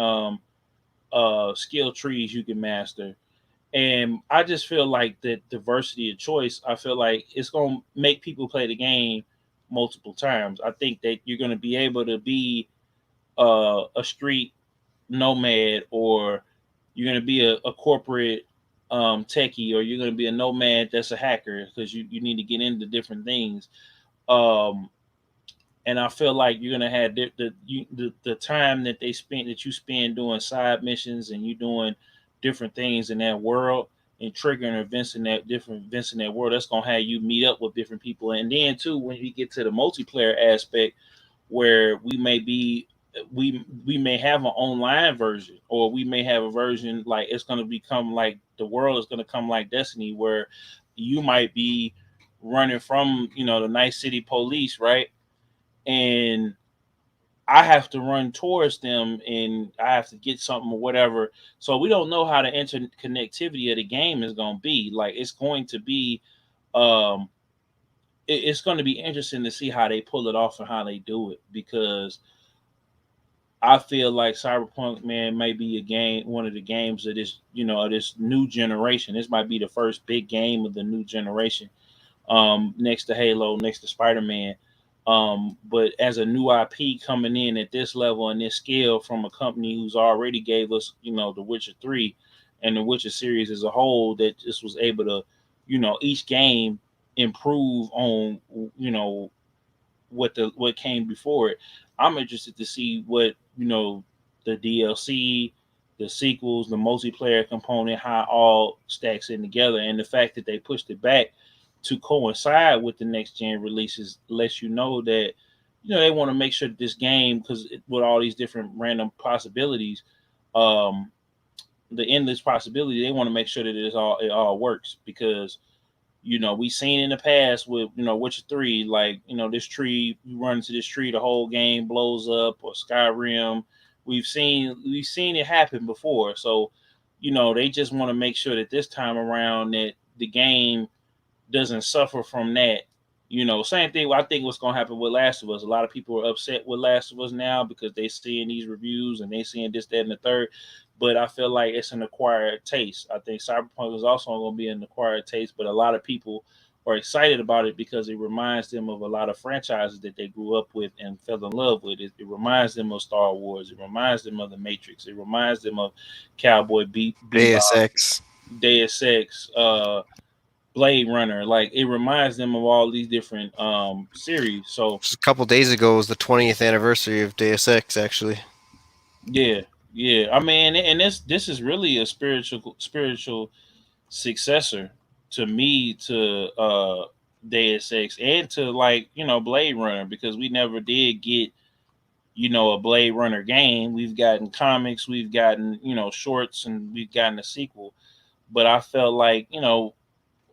skill trees you can master. And I just feel like the diversity of choice, I feel like it's gonna make people play the game multiple times. I think that you're gonna be able to be a street nomad, or you're going to be a corporate techie, or you're going to be a nomad that's a hacker because you need to get into different things. Um, and I feel like you're going to have the time that you spend doing side missions and you doing different things in that world and triggering events in that world. That's going to have you meet up with different people. And then too, when you get to the multiplayer aspect, where we may have an online version, or we may have a version like it's going to become like the world is going to come like Destiny, where you might be running from the night city police, right? And I have to run towards them and I have to get something or whatever. So we don't know how the interconnectivity of the game is going to be. Like it's going to be um it's going to be interesting to see how they pull it off and how they do it, because I feel like Cyberpunk, man, may be one of the games of this new generation. This might be the first big game of the new generation, next to Halo, next to Spider Man. But as a new IP coming in at this level and this scale from a company who's already gave us, The Witcher 3 and the Witcher series as a whole, that just was able to, each game improve on, what came before it. I'm interested to see what the DLC, the sequels, the multiplayer component, how all stacks in together, and the fact that they pushed it back to coincide with the next gen releases lets you know that they want to make sure that this game, because with all these different random possibilities, um, the endless possibility, they want to make sure that it all works, because we seen in the past with Witcher 3, like this tree, you run into this tree, the whole game blows up, or Skyrim. We've seen it happen before, so they just want to make sure that this time around that the game doesn't suffer from that. Same thing. I think what's gonna happen with Last of Us. A lot of people are upset with Last of Us now because they seeing these reviews and they seeing this, that, and the third. But I feel like it's an acquired taste. I think Cyberpunk is also gonna be an acquired taste, but a lot of people or excited about it because it reminds them of a lot of franchises that they grew up with and fell in love with. It reminds them of Star Wars. It reminds them of The Matrix. It reminds them of Deus Bebop, Ex. Deus Ex, Blade Runner. Like it reminds them of all these different series. So Just a couple days ago was the 20th anniversary of Deus Ex, actually. yeah, yeah. I mean, and this is really a spiritual successor to me to Deus Ex and to like Blade Runner, because we never did get a Blade Runner game. We've gotten comics, we've gotten shorts, and we've gotten a sequel. But I felt like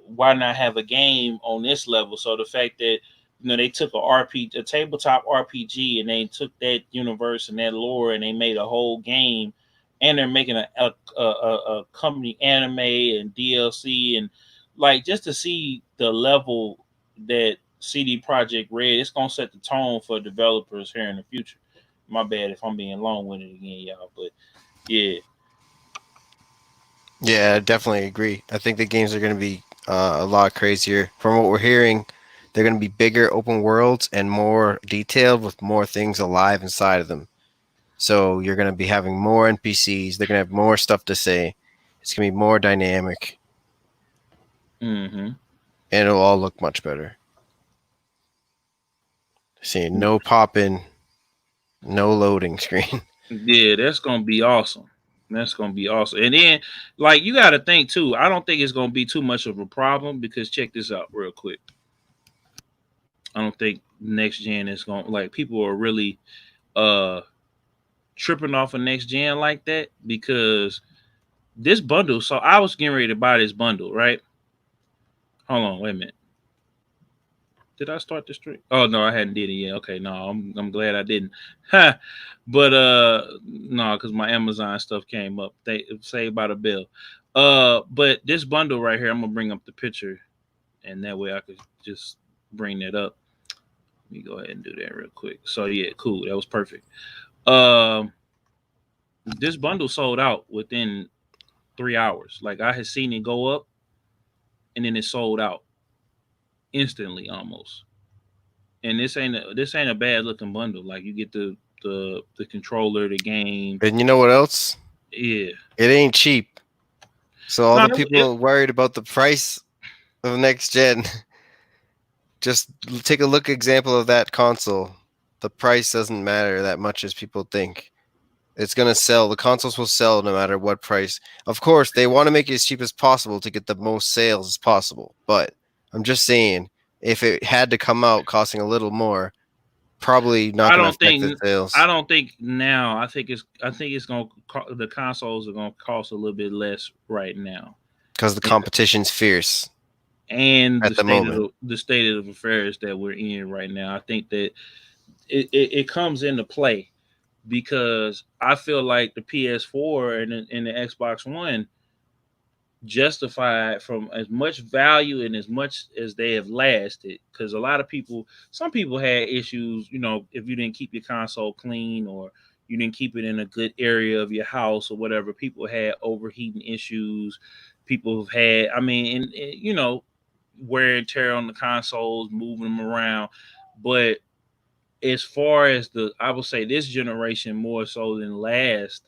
why not have a game on this level? So the fact that they took a tabletop RPG, and they took that universe and that lore, and they made a whole game, and they're making a company anime and DLC, and like just to see the level that CD Projekt Red, it's gonna set the tone for developers here in the future. My bad if I'm being long winded again, y'all, but yeah. Yeah, I definitely agree. I think the games are going to be a lot crazier. From what we're hearing, they're going to be bigger open worlds and more detailed with more things alive inside of them. So you're going to be having more NPCs. They're going to have more stuff to say. It's going to be more dynamic, Mm-hmm. and it'll all look much better. See, no pop in, no loading screen. Yeah, that's gonna be awesome. That's gonna be awesome. And then, like, you got to think too. I don't think it's gonna be too much of a problem because check this out real quick. I don't think next gen is gonna like people are really uh tripping off of next gen like that because this bundle. So I was getting ready to buy this bundle, right? Hold on, wait a minute. Did I start the stream? Oh no, I hadn't did it yet. Okay, no, I'm glad I didn't. But no, because my Amazon stuff came up. They saved by the bill. But this bundle right here, I'm gonna bring up the picture, and that way I could just bring that up. Let me go ahead and do that real quick. So yeah, cool. That was perfect. Um, this bundle sold out within 3 hours. Like I had seen it go up, and then it sold out instantly almost. And this ain't a bad looking bundle. Like you get the controller, the game. And you know what else? Yeah. It ain't cheap. So all No, the people worried about the price of next gen, just take a look example of that console. The price doesn't matter that much as people think. It's going to sell. The consoles will sell no matter what price. Of course, they want to make it as cheap as possible to get the most sales as possible. But I'm just saying, if it had to come out costing a little more, probably not I going to don't affect the think. I sales don't think now. I think it's gonna. The consoles are gonna cost a little bit less right now, because the and, competition's fierce and at the moment. the state of affairs that we're in right now. I think that it comes into play because I feel like the PS4 and the Xbox One justified from as much value and as much as they have lasted, because a lot of people, some people had issues, if you didn't keep your console clean or you didn't keep it in a good area of your house or whatever. People had overheating issues. People have had, I mean, and wear and tear on the consoles, moving them around. But as far as I would say this generation more so than last,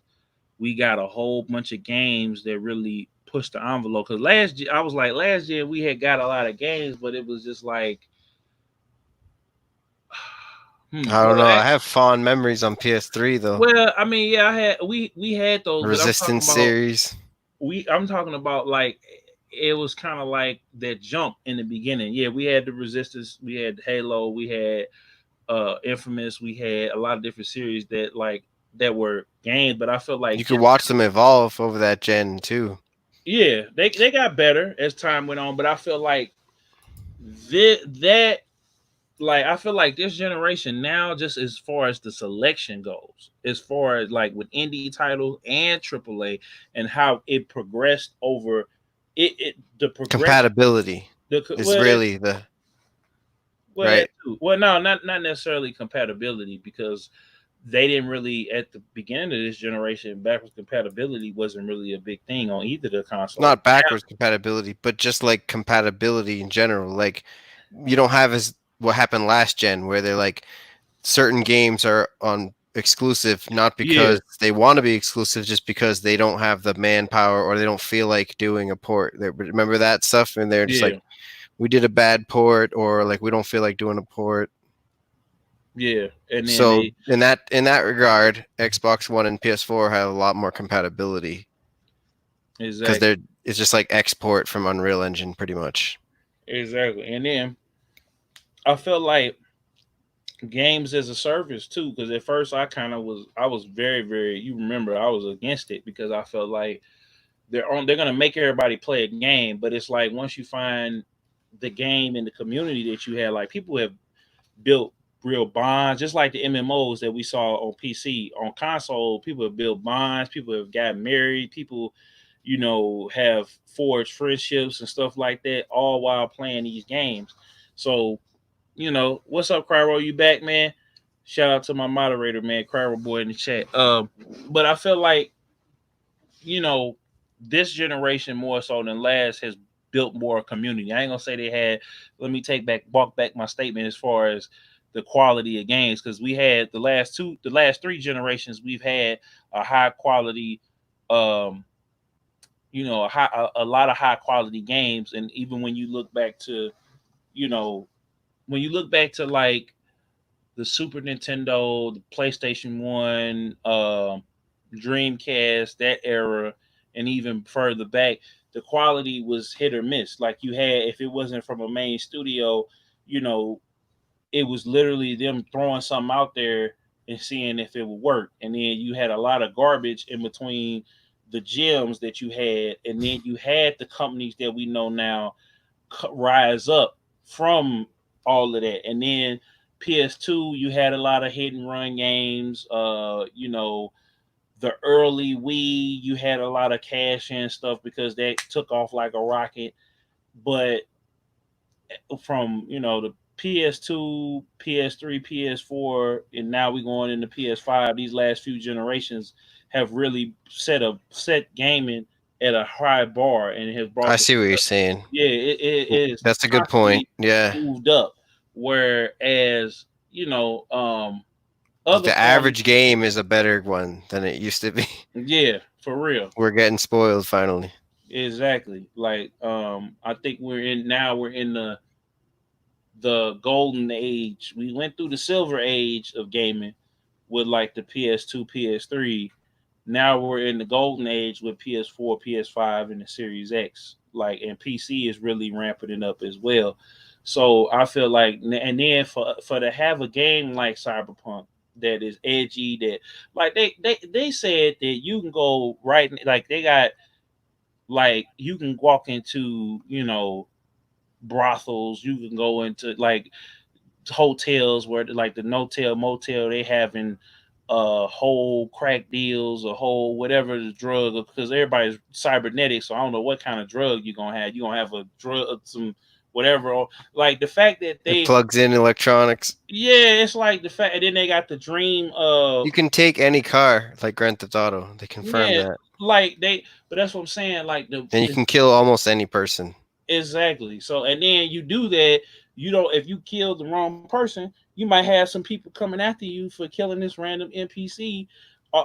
we got a whole bunch of games that really pushed the envelope. Because I was like, last year we had got a lot of games, but it was just like, I don't know. I have fond memories on PS3 though. well, I mean, yeah, we had those, but Resistance series. I'm talking about like it was kind of like that jump in the beginning. Yeah, we had the Resistance, we had Halo, we had Infamous, we had a lot of different series that were games, but I feel like you could watch them evolve over that gen too. Yeah, they got better as time went on, but I feel like that like I feel like this generation now, just as far as the selection goes, as far as like with indie titles and AAA and how it progressed over the progression compatibility is really right. Well, no, not necessarily compatibility, because they didn't really at the beginning of this generation, backwards compatibility wasn't really a big thing on either the console. Not backwards compatibility, but just like compatibility in general. Like you don't have as what happened last gen where they're like certain games are on exclusive not Yeah, because they want to be exclusive, just because they don't have the manpower or they don't feel like doing a port. Remember that stuff, and they're just like, yeah, we did a bad port, or like we don't feel like doing a port. yeah. And then So they in that regard, Xbox One and PS4 have a lot more compatibility because exactly, they're it's just like export from Unreal Engine pretty much. exactly. And then I felt like games as a service too, because at first I was very, very. You remember I was against it because I felt like they're gonna make everybody play a game, but it's like once you find the game and the community that you had, like people have built real bonds, just like the MMOs that we saw on PC. On console, people have built bonds, people have gotten married, people, have forged friendships and stuff like that, all while playing these games. So, what's up, Cryro? You back, man? Shout out to my moderator, man, Cryro boy in the chat. But I feel like, you know, this generation more so than last has built more community. I ain't gonna say they had. Let me walk back my statement as far as the quality of games, because we had the last three generations, we've had a high quality, um, a lot of high quality games, and even when you look back to, you know, when you look back to like the Super Nintendo, the PlayStation One, Dreamcast, that era, and even further back, the quality was hit or miss. Like you had, if it wasn't from a main studio, you know, it was literally them throwing something out there and seeing if it would work. And then you had a lot of garbage in between the gems that you had, and then you had the companies that we know now rise up from all of that. And then PS2, you had a lot of hit and run games. The early Wii, you had a lot of cash in stuff because that took off like a rocket. But from the PS2, PS3, PS4, and now we going into PS5. These last few generations have really set gaming at a high bar, and has I brought see what you're saying. yeah, it is That's a good point. constantly Yeah. moved up. Whereas, Like other the forms, average game is a better one than it used to be. yeah, for real. We're getting spoiled finally. Exactly. Like, I think we're in the golden age. We went through the silver age of gaming with like the PS2, PS3. Now we're in the golden age with PS4, PS5, and the Series X. Like, and PC is really ramping it up as well. So I feel like, and then for to have a game like Cyberpunk that is edgy, that like they said that you can go right, like they got, like you can walk into brothels, you can go into like hotels where like the no-tail motel, they having whole crack deals, a whole whatever the drug, because everybody's cybernetic, so I don't know what kind of drug you're gonna have. You're gonna have a drug, some whatever, like the fact that It they, plugs in electronics. yeah, it's like the fact, and then they got the dream You can take any car, like Grand Theft Auto. They confirm yeah, that. like they, but that's what I'm saying, like And you can kill almost any person. exactly. So, and then you do that. You don't. If you kill the wrong person, you might have some people coming after you for killing this random NPC.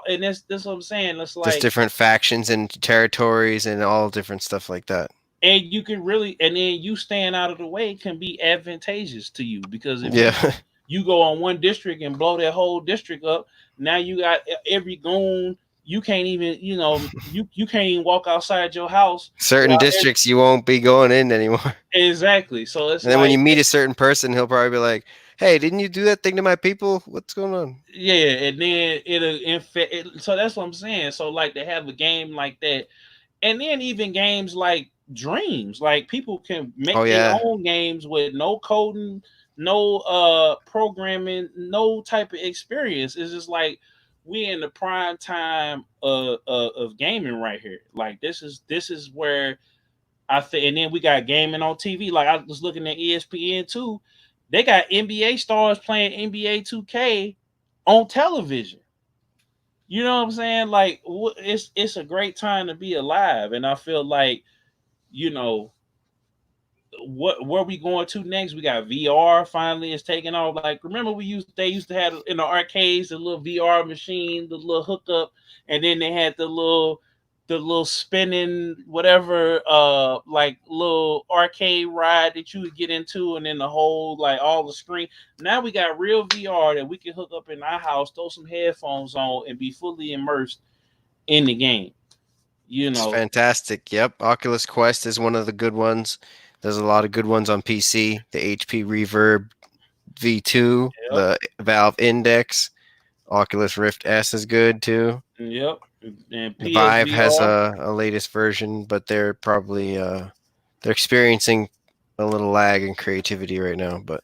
And that's what I'm saying. It's There's like, different factions and territories and all different stuff like that. and you can really, and then you staying out of the way can be advantageous to you, because if Yeah. you go on one district and blow that whole district up, now you got every goon. You can't even, you can't even walk outside your house. Certain While districts you won't be going in anymore. exactly. So it's And then when like, you meet a certain person, he'll probably be like, "Hey, didn't you do that thing to my people? What's going on?" yeah, and then it'll infect. So that's what I'm saying. So like to have a game like that, and then even games like Dreams, like people can Oh make their yeah. own games with no coding, no programming, no type of experience. It's just like we in the prime time of gaming right here. Like this is where I think, and then we got gaming on TV. Like I was looking at ESPN too. They got NBA stars playing NBA 2K on television. You know what I'm saying? Like it's a great time to be alive, and I feel like you know what where we going to next. We got VR finally is taking off. Like remember they used to have in the arcades the little VR machine, the little hookup, and then they had the little spinning whatever like little arcade ride that you would get into, and then the whole like all the screen. Now we got real VR that we can hook up in our house, throw some headphones on, and be fully immersed in the game. You It's know. fantastic. Yep, Oculus Quest is one of the good ones. There's a lot of good ones on PC. The HP Reverb V2, Yep. the Valve Index, Oculus Rift S is good too. Yep. And Vive has PSVR. a latest version, but they're probably they're experiencing a little lag in creativity right now. But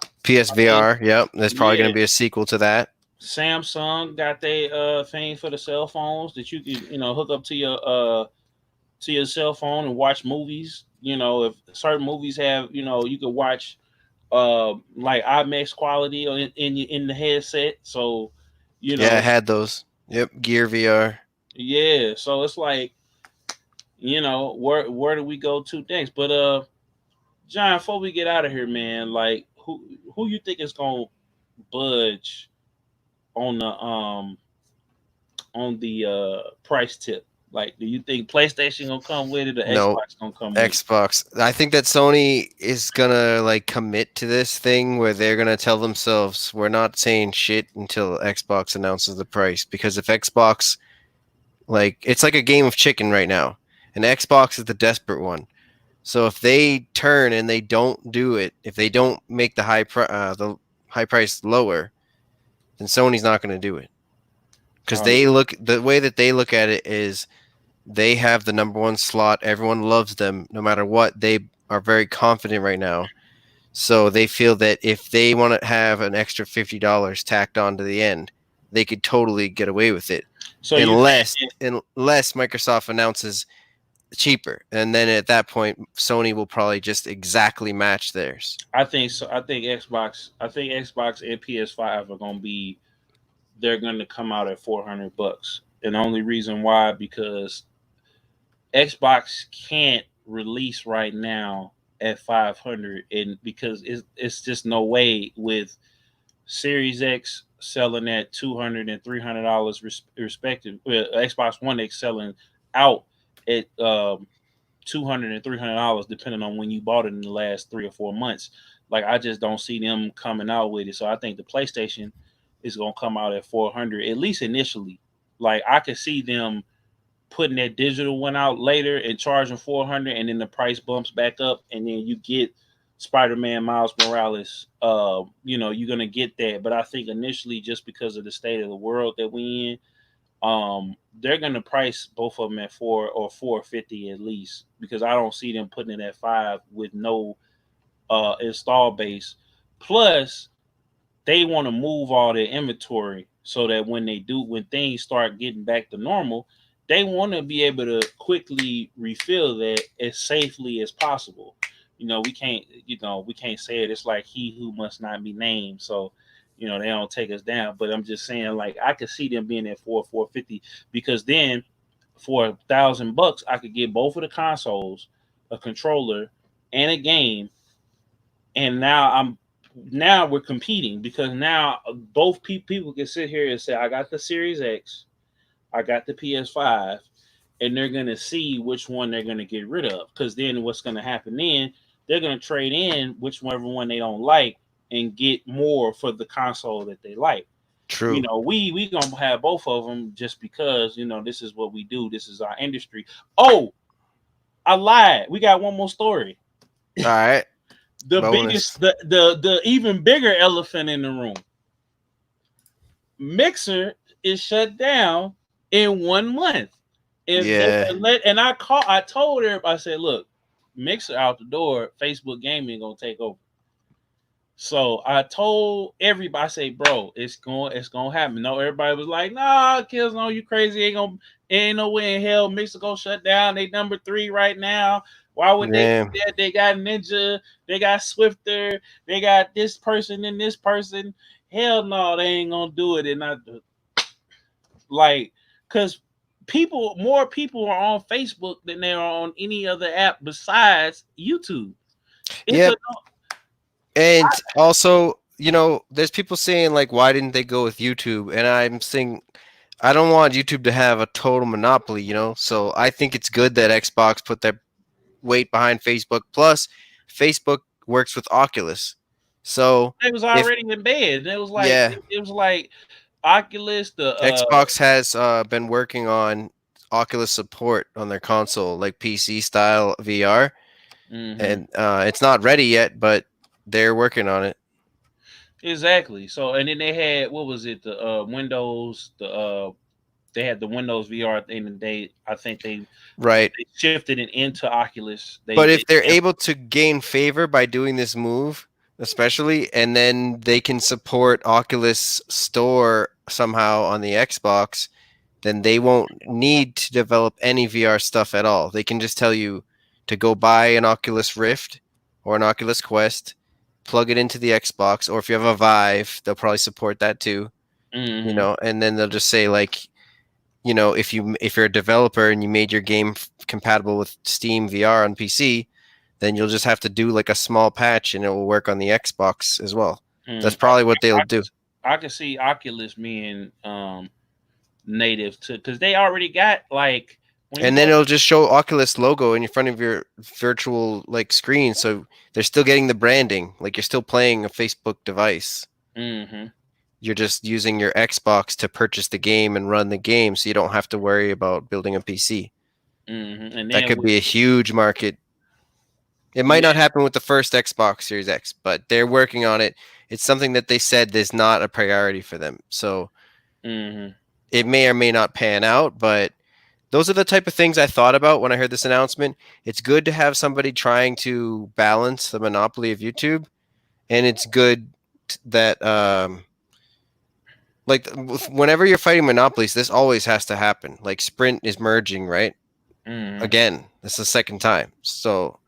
I mean, PSVR, yep, there's probably going yeah. to be a sequel to that. Samsung got their thing for the cell phones that you could hook up to your cell phone and watch movies. You know, if certain movies have you could watch like IMAX quality in the headset. So you Yeah, I know, had those. Yep, Gear VR. yeah. So it's like where do we go to next? But John, before we get out of here, man, like who you think is gonna budge on the price tip? Like, do you think PlayStation gonna come with it or No, Xbox gonna come with it? Xbox. I think that Sony is gonna like commit to this thing where they're gonna tell themselves we're not saying shit until Xbox announces the price. Because if Xbox, like, it's like a game of chicken right now, and Xbox is the desperate one. So if they turn and they don't do it, if they don't make the high price lower, then Sony's not gonna do it. Because Oh yeah. the way that they look at it is they have the number one slot. Everyone loves them no matter what. They are very confident right now. So they feel that if they want to have an extra $50 tacked on to the end, they could totally get away with it. So you Unless think? unless Microsoft announces cheaper. And then at that point Sony will probably just exactly match theirs. I think so. I think Xbox. I think Xbox and PS5 are gonna be. They're gonna come out at $400, and the only reason why because Xbox can't release right now at 500, and because it's just no way with Series X selling at $200 and $300 respective. Xbox One X selling out at $200 and $300 depending on when you bought it in the last 3 or 4 months. Like I just don't see them coming out with it. So I think the PlayStation is gonna come out at 400 at least initially. Like I could see them putting that digital one out later and charging 400, and then the price bumps back up, and then you get Spider-Man Miles Morales. You're gonna get that, but I think initially, just because of the state of the world that we in, they're gonna price both of them at 450 at least, because I don't see them putting it at 5 with no install base. Plus, they want to move all their inventory so that when things start getting back to normal, they want to be able to quickly refill that as safely as possible. We can't say it. It's like he who must not be named. So, they don't take us down. But I'm just saying, like, I could see them being at 450, because then for $1,000, I could get both of the consoles, a controller, and a game, and now we're competing, because now both people can sit here and say, I got the Series X, I got the PS5, and they're going to see which one they're going to get rid of. Because then what's going to happen then, they're going to trade in whichever one they don't like and get more for the console that they like. True. We going to have both of them just because, this is what we do. This is our industry. Oh, I lied. We got one more story. All right. The Bonus. biggest, the even bigger elephant in the room. Mixer is shut down in 1 month. If they Yeah. and I told her, I said, look, Mixer out the door, Facebook Gaming gonna take over. So I told everybody, I say, bro, it's gonna happen. No, everybody was like, nah, Killzown, you crazy, ain't no way in hell Mixer gonna shut down. They number 3 right now. Why would they do Yeah. that? They got Ninja, they got Swifter, they got this person and this person. hell no, they ain't gonna do it. And I like, cause more people are on Facebook than they are on any other app besides YouTube. It's a Yep. And also, there's people saying like, why didn't they go with YouTube? And I'm saying, I don't want YouTube to have a total monopoly, So I think it's good that Xbox put their weight behind Facebook. Plus, Facebook works with Oculus, so It was if already in bed. yeah, It was like Oculus, the Xbox has been working on Oculus support on their console, like PC style VR, hmm and it's not ready yet, but they're working on it. exactly. So and then they had what was it? The Windows, they had the Windows VR at the end of the day. I think Right. they shifted it into Oculus. But if they're able to gain favor by doing this move, especially, and then they can support Oculus Store somehow on the Xbox, then they won't need to develop any VR stuff at all. They can just tell you to go buy an Oculus Rift or an Oculus Quest, plug it into the Xbox, or if you have a Vive, they'll probably support that too, hmm and then they'll just say like, if you're a developer and you made your game compatible with Steam VR on PC, then you'll just have to do like a small patch and it will work on the Xbox as well. That's probably what they'll do. I could see Oculus being native to because they already got like when you And then go. it'll just show Oculus logo in front of your virtual like screen, so they're still getting the branding. Like you're still playing a Facebook device. hmm You're just using your Xbox to purchase the game and run the game, so you don't have to worry about building a PC. And That then could with be a huge market. It might not yeah, happen with the first Xbox Series X, but they're working on it. It's something that they said is not a priority for them. So hmm it may or may not pan out, but those are the type of things I thought about when I heard this announcement. It's good to have somebody trying to balance the monopoly of YouTube, and it's good that like whenever you're fighting monopolies, this always has to happen. Like Sprint is merging, right? hmm Again, this is the second time. So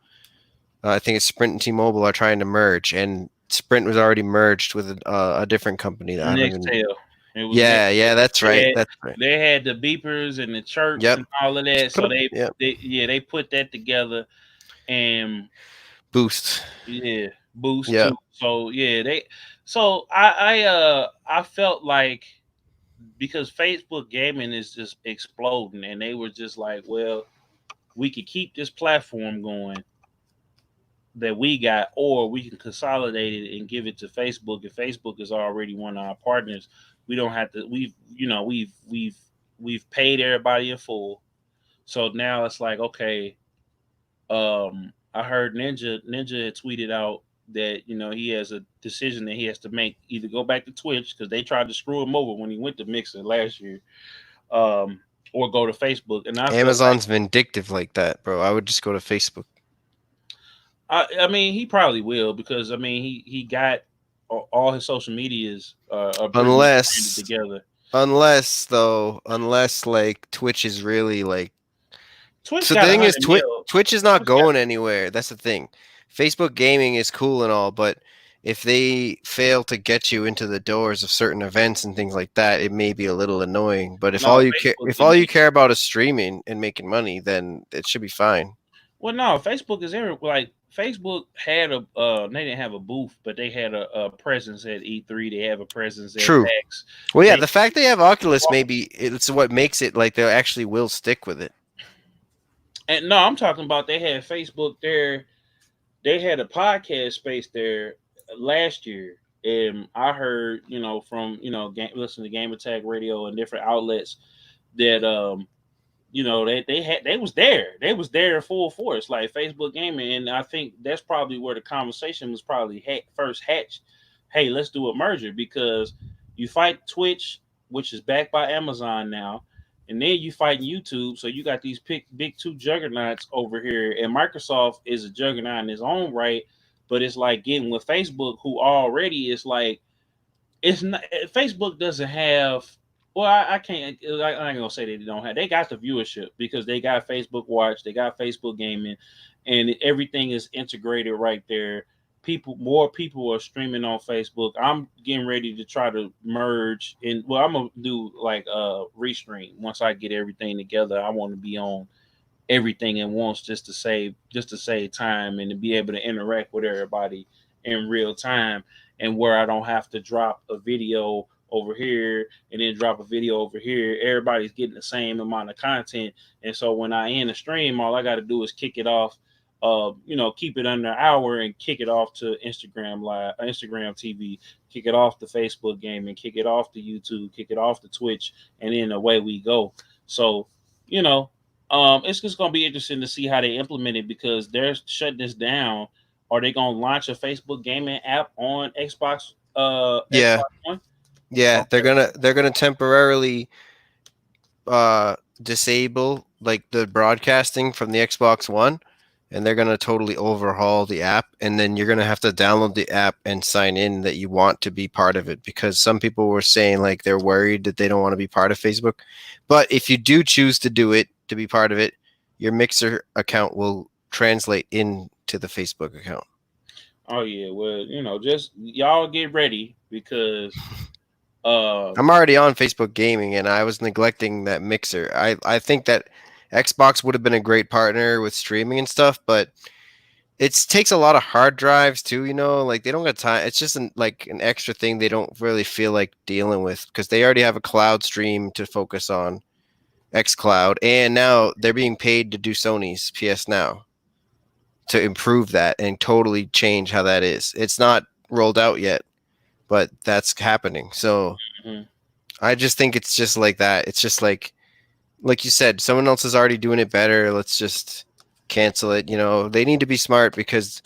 I think it's Sprint and T-Mobile are trying to merge, and Sprint was already merged with a different company that I don't even. Nextel. It was Yeah, yeah, Nextel. that's right. That's right. They had the beepers and the chirps Yep. and all of that. So Yep. they put that together and Boost. yeah, boost Yeah. too. So yeah, I felt like because Facebook gaming is just exploding and they were just like, well, we could keep this platform going that we got, or we can consolidate it and give it to Facebook. If Facebook is already one of our partners, we don't have to. We've paid everybody in full, so now it's like okay. I heard Ninja had tweeted out that he has a decision that he has to make: either go back to Twitch because they tried to screw him over when he went to Mixer last year, um, or go to Facebook. And I felt like Amazon's vindictive like that, bro. I would just go to Facebook. I mean, he probably will because I mean, he got all his social medias are pretty much branded Unless, together. unless like Twitch is really like. Twitch So the got a thing is, hundred mil. Twitch is not Twitch got going anywhere. That's the thing. Facebook gaming is cool and all, but if they fail to get you into the doors of certain events and things like that, it may be a little annoying. But no Facebook if can all you make. care about is streaming and making money, then it should be fine. Well, no, Facebook is every like Facebook had a they didn't have a booth, but they had a presence at E3. They have a presence at True. PAX. Well, yeah, They the fact they have Oculus, maybe it's what makes it like they actually will stick with it. and no, I'm talking about they had Facebook there. They had a podcast space there last year, and I heard from listen to Game Attack Radio and different outlets that they was there in full force like Facebook gaming, and I think that's probably where the conversation was probably first hatched. Hey, let's do a merger because you fight Twitch, which is backed by Amazon now, and then you fight YouTube. So you got these big two juggernauts over here, and Microsoft is a juggernaut in its own right, but it's like getting with Facebook, who already is like it's not Facebook doesn't have. Well, I can't. I ain't gonna say they don't have. They got the viewership because they got Facebook Watch, they got Facebook Gaming, and everything is integrated right there. more people are streaming on Facebook. I'm getting ready to try to merge and well, I'm gonna do like restream once I get everything together. I want to be on everything at once just to save time and to be able to interact with everybody in real time, and where I don't have to drop a video over here and then drop a video over here. Everybody's getting the same amount of content, and so when I end a stream, all I got to do is kick it off. Keep it under an hour and kick it off to Instagram Live, Instagram TV, kick it off to Facebook Gaming, kick it off to YouTube, kick it off to Twitch, and then away we go. So, you know, it's just gonna be interesting to see how they implement it because they're shutting this down. Are they gonna launch a Facebook gaming app on Xbox? Yeah, Xbox One. yeah, Okay. they're gonna temporarily disable like the broadcasting from the Xbox One, and they're gonna totally overhaul the app, and then you're gonna have to download the app and sign in that you want to be part of it, because some people were saying like they're worried that they don't want to be part of Facebook. But if you do choose to do it to be part of it, your Mixer account will translate into the Facebook account. Oh yeah. Well, just y'all get ready because uh I'm already on Facebook Gaming, and I was neglecting that Mixer. I think that Xbox would have been a great partner with streaming and stuff, but it takes a lot of hard drives too. Like they don't got time. It's just like an extra thing they don't really feel like dealing with because they already have a cloud stream to focus on, XCloud, and now they're being paid to do Sony's PS Now to improve that and totally change how that is. It's not rolled out yet, but that's happening. So mhm. I just think it's just like that. It's just like you said, someone else is already doing it better. Let's just cancel it. They need to be smart because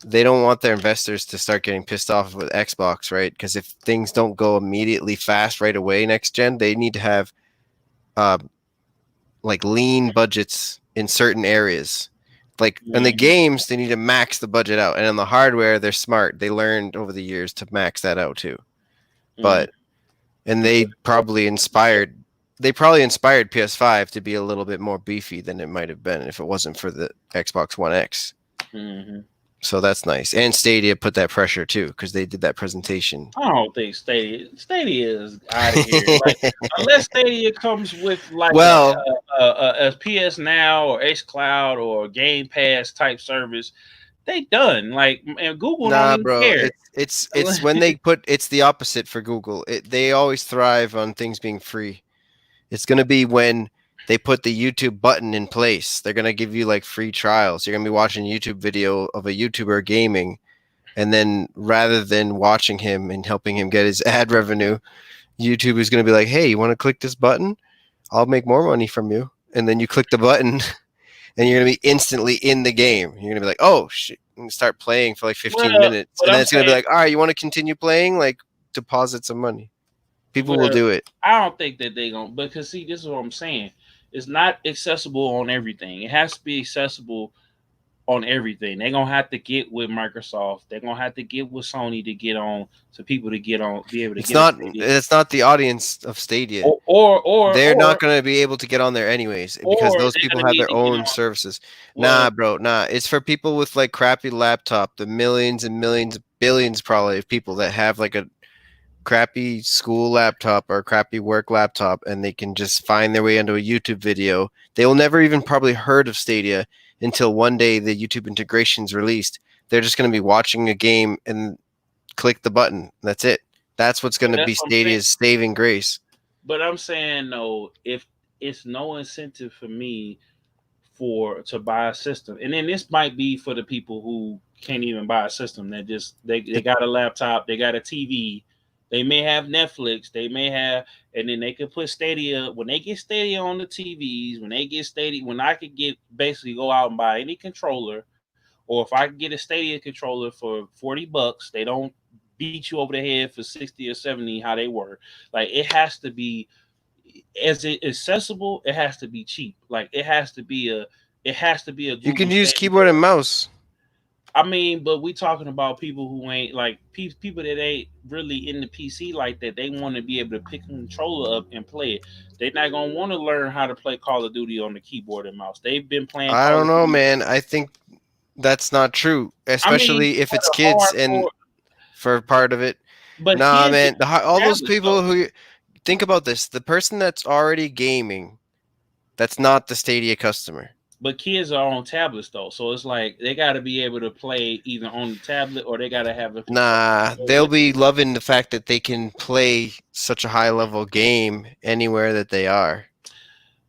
they don't want their investors to start getting pissed off with Xbox, right? Because if things don't go immediately fast right away next gen, they need to have uh, like lean budgets in certain areas. Like in the Mhm. games, they need to max the budget out, and on the hardware, they're smart. They learned over the years to max that out too. Mhm. But and But they probably inspired PS5 to be a little bit more beefy than it might have been if it wasn't for the Xbox One X. mhm. So that's nice. And Stadia put that pressure too because they did that presentation. I don't think Stadia is out of here. Like unless Stadia comes with like Well, a PS Now or X Cloud or Game Pass type service, they done. Like and Google don't nah, even bro. care. It's when they put it's the opposite for Google. They always thrive on things being free. It's gonna be when they put the YouTube button in place. They're gonna give you like free trials. You're gonna be watching a YouTube video of a YouTuber gaming, and then rather than watching him and helping him get his ad revenue, YouTube is gonna be like, "Hey, you want to click this button? I'll make more money from you." And then you click the button, and you're gonna be instantly in the game. You're gonna be like, "Oh shit!" And start playing for like 15 well, minutes, but and then I'm it's gonna be saying, like, "All right, you want to continue playing? Like, deposit some money." People will well, do it. I don't think that they gonna because see, this is what I'm saying. It's not accessible on everything. It has to be accessible on everything. They're gonna have to get with Microsoft. They're gonna have to get with Sony to get on to people to get on, be able to It's get a not. Stadia. It's not the audience of Stadia. Or or or They're not or, going to be able to get on there anyways because or those they're people gonna have need their to get own on. services. Well, Nah, bro, nah. It's for people with like crappy laptop, the millions and millions, billions probably of people that have like a crappy school laptop or a crappy work laptop, and they can just find their way into a YouTube video. They will never even probably heard of Stadia until one day the YouTube integration's released. They're just going to be watching a game and click the button. That's it. That's what's going to that's be what I'm saying. Stadia's saving grace. But I'm saying no, if it's no incentive for me for to buy a system, and then this might be for the people who can't even buy a system that just they It, got a laptop, they got a TV, they may have Netflix, they may have, and then they could put Stadia when they get Stadia on the TVs, when they get Stadia, when I could get basically go out and buy any controller, or if I could get a Stadia controller for $40, they don't beat you over the head for 60 or 70 how they were. Like it has to be as it accessible, it has to be cheap. Like it has to be a you Google can use Stadia. keyboard and mouse. I mean, but we talking about people who ain't like people that ain't really in the PC like that. They want to be able to pick a controller up and play it. They're not gonna want to learn how to play Call of Duty on the keyboard and mouse. They've been playing I Call don't of know, Duty. man. I think That's not true, I mean, especially if for it's the kids and hardcore, for part of it. but Nah, kids man, all those established people though. who think about this, the person that's already gaming, that's not the Stadia customer. But kids are on tablets though, so it's like they got to be able to play either on the tablet or they got to have a controller. Nah, they'll be loving the fact that they can play such a high level game anywhere that they are,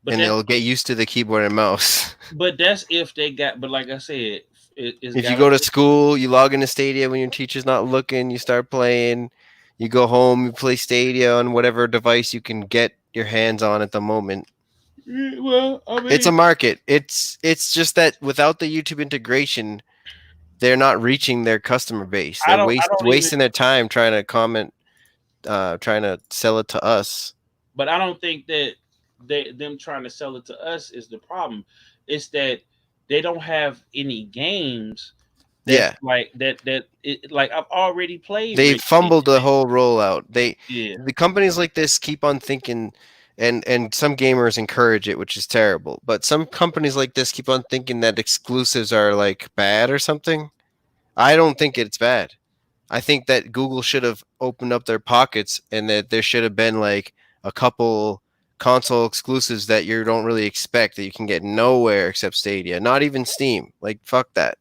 But and that, they'll get used to the keyboard and mouse. but that's if they got. But like I said, it's If you got to go to be. school, you log into Stadia when your teacher's not looking, you start playing. You go home, you play Stadia on whatever device you can get your hands on at the moment. Well, I It's mean, a market. It's just that without the YouTube integration, they're not reaching their customer base. They're I don't even. wasting their time trying to comment, trying to sell it to us. But I don't think that them trying to sell it to us is the problem. It's that they don't have any games that's Yeah, like like I've already played they Red Dead fumbled the Redemption. whole rollout. Yeah. The companies like this keep on thinking, and some gamers encourage it, which is terrible. But some companies like this keep on thinking that exclusives are like bad or something. I don't think it's bad. I think that Google should have opened up their pockets and that there should have been like a couple console exclusives that you don't really expect that you can get nowhere except Stadia, not even Steam. Like fuck that.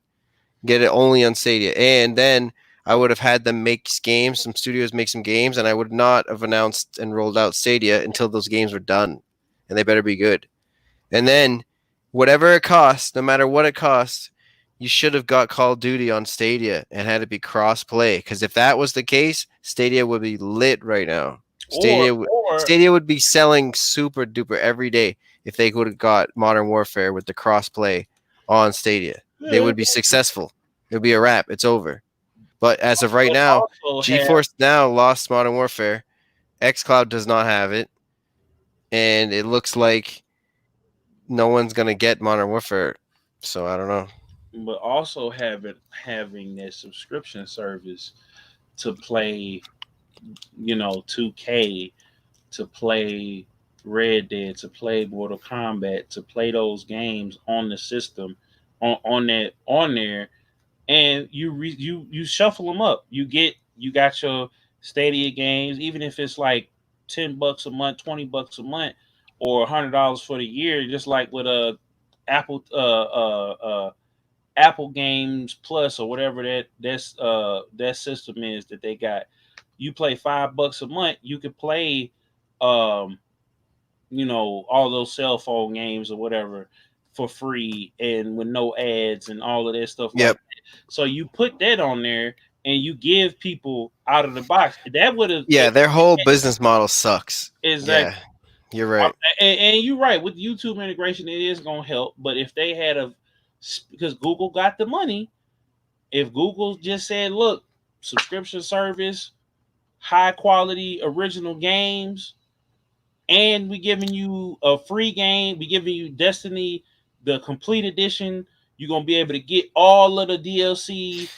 Get it only on Stadia. And then I would have had them make games, some studios make some games, and I would not have announced and rolled out Stadia until those games were done. And they better be good. And then whatever it costs, no matter what it costs, you should have got Call of Duty on Stadia and had it be cross play. Because if that was the case, Stadia would be lit right now. Or Stadia would be selling super duper every day if they would have got Modern Warfare with the cross play on Stadia. They yeah, would be successful. It would be a wrap. It's over. But as of right but now, also have GeForce Now lost Modern Warfare. XCloud does not have it, and it looks like no one's gonna get Modern Warfare. So I don't know. but also having a subscription service to play, 2K, to play Red Dead, to play Mortal Kombat, to play those games on the system, on there, and you shuffle them up. You got your Stadia games, even if it's like $10 a month, $20 a month, or $100 for the year, just like with a Apple Apple Games Plus or whatever that system is that they got. You play $5 a month, you could play um all those cell phone games or whatever for free and with no ads and all of that stuff like Yep. that. So you put that on there and you give people out of the box. That would have Yeah, their whole business model sucks. exactly. Yeah, you're right. And you're right, with YouTube integration, it is gonna help. But if they had because Google got the money, if Google just said, "Look, subscription service, high quality original games, and we giving you a free game. We giving you Destiny, the complete edition. You're gonna be able to get all of the DLC.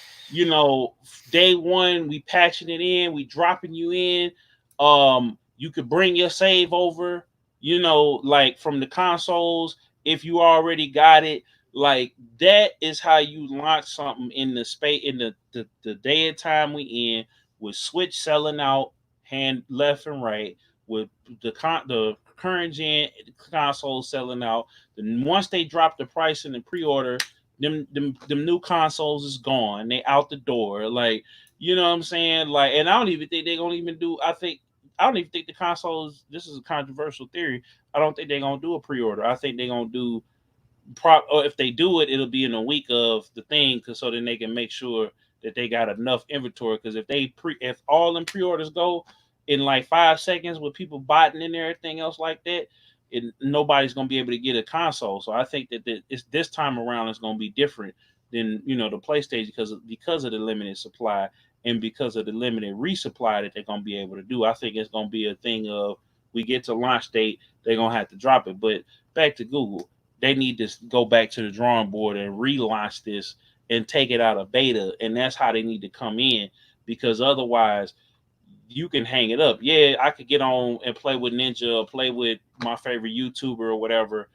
Day one, we patching it in. We dropping you in. You could bring your save over. Like from the consoles if you already got it. Like that is how you launch something in the space in the day and time we in with Switch selling out hand left and right with the current gen console selling out. Then once they drop the price in the pre-order, them new consoles is gone. They out the door. Like you know what I'm saying? Like, and I don't even think they're gonna even do. I don't even think the consoles. This is a controversial theory. I don't think they're gonna do a pre-order. I think they're gonna do or if they do it, it'll be in a week of the thing, cause so then they can make sure that they got enough inventory. Because if all them pre-orders go in like 5 seconds with people botting in there, everything else like that, nobody's gonna be able to get a console. So I think that it's this time around it's gonna be different than the PlayStation because of the limited supply and because of the limited resupply that they're gonna be able to do. I think it's gonna be a thing of we get to launch date, they're gonna have to drop it. But back to Google, they need to go back to the drawing board and relaunch this and take it out of beta. And that's how they need to come in because otherwise you can hang it up. Yeah, I could get on and play with Ninja or play with my favorite YouTuber or whatever,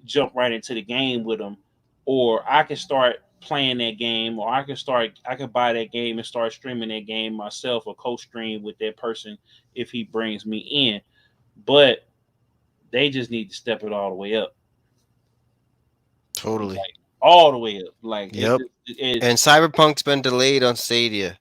jump right into the game with them. Or I can start playing that game, or I could buy that game and start streaming that game myself, or co-stream with that person if he brings me in. But they just need to step it all the way up, Totally. like all the way up. Like Yep. it And Cyberpunk's been delayed on Stadia.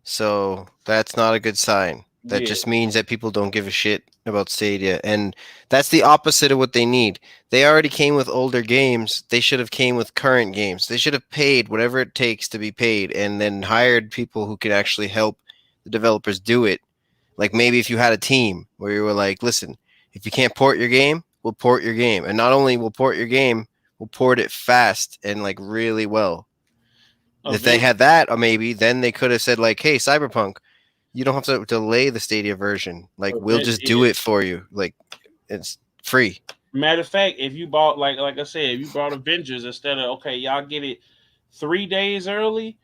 So that's not a good sign. That yeah. just means that people don't give a shit about Stadia. And that's the opposite of what they need. They already came with older games. They should have came with current games. They should have paid whatever it takes to be paid and then hired people who could actually help the developers do it. Like maybe if you had a team where you were like, listen, if you can't port your game, we'll port your game. And not only we'll port your game, we'll port it fast and like really well. If they Event, had that, or maybe then they could have said like, "Hey, Cyberpunk, you don't have to delay the Stadia version. Like, we'll event, just do yeah. it for you. Like, it's free." Matter of fact, if you bought like I said, if you bought Avengers instead of okay, y'all get it 3 days early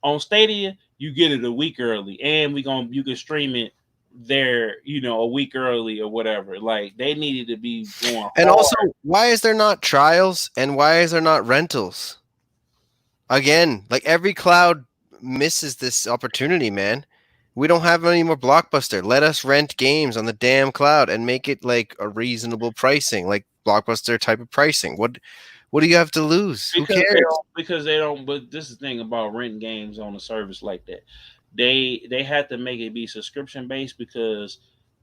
on Stadia, you get it a week early, and you can stream it there, a week early or whatever. Like they needed to be going And also, hard why is there not trials and why is there not rentals? Again, like every cloud misses this opportunity, man. We don't have any more Blockbuster. Let us rent games on the damn cloud and make it like a reasonable pricing, like Blockbuster type of pricing. What do you have to lose? Who cares? because they don't. But this is the thing about renting games on a service like that. They had to make it be subscription based because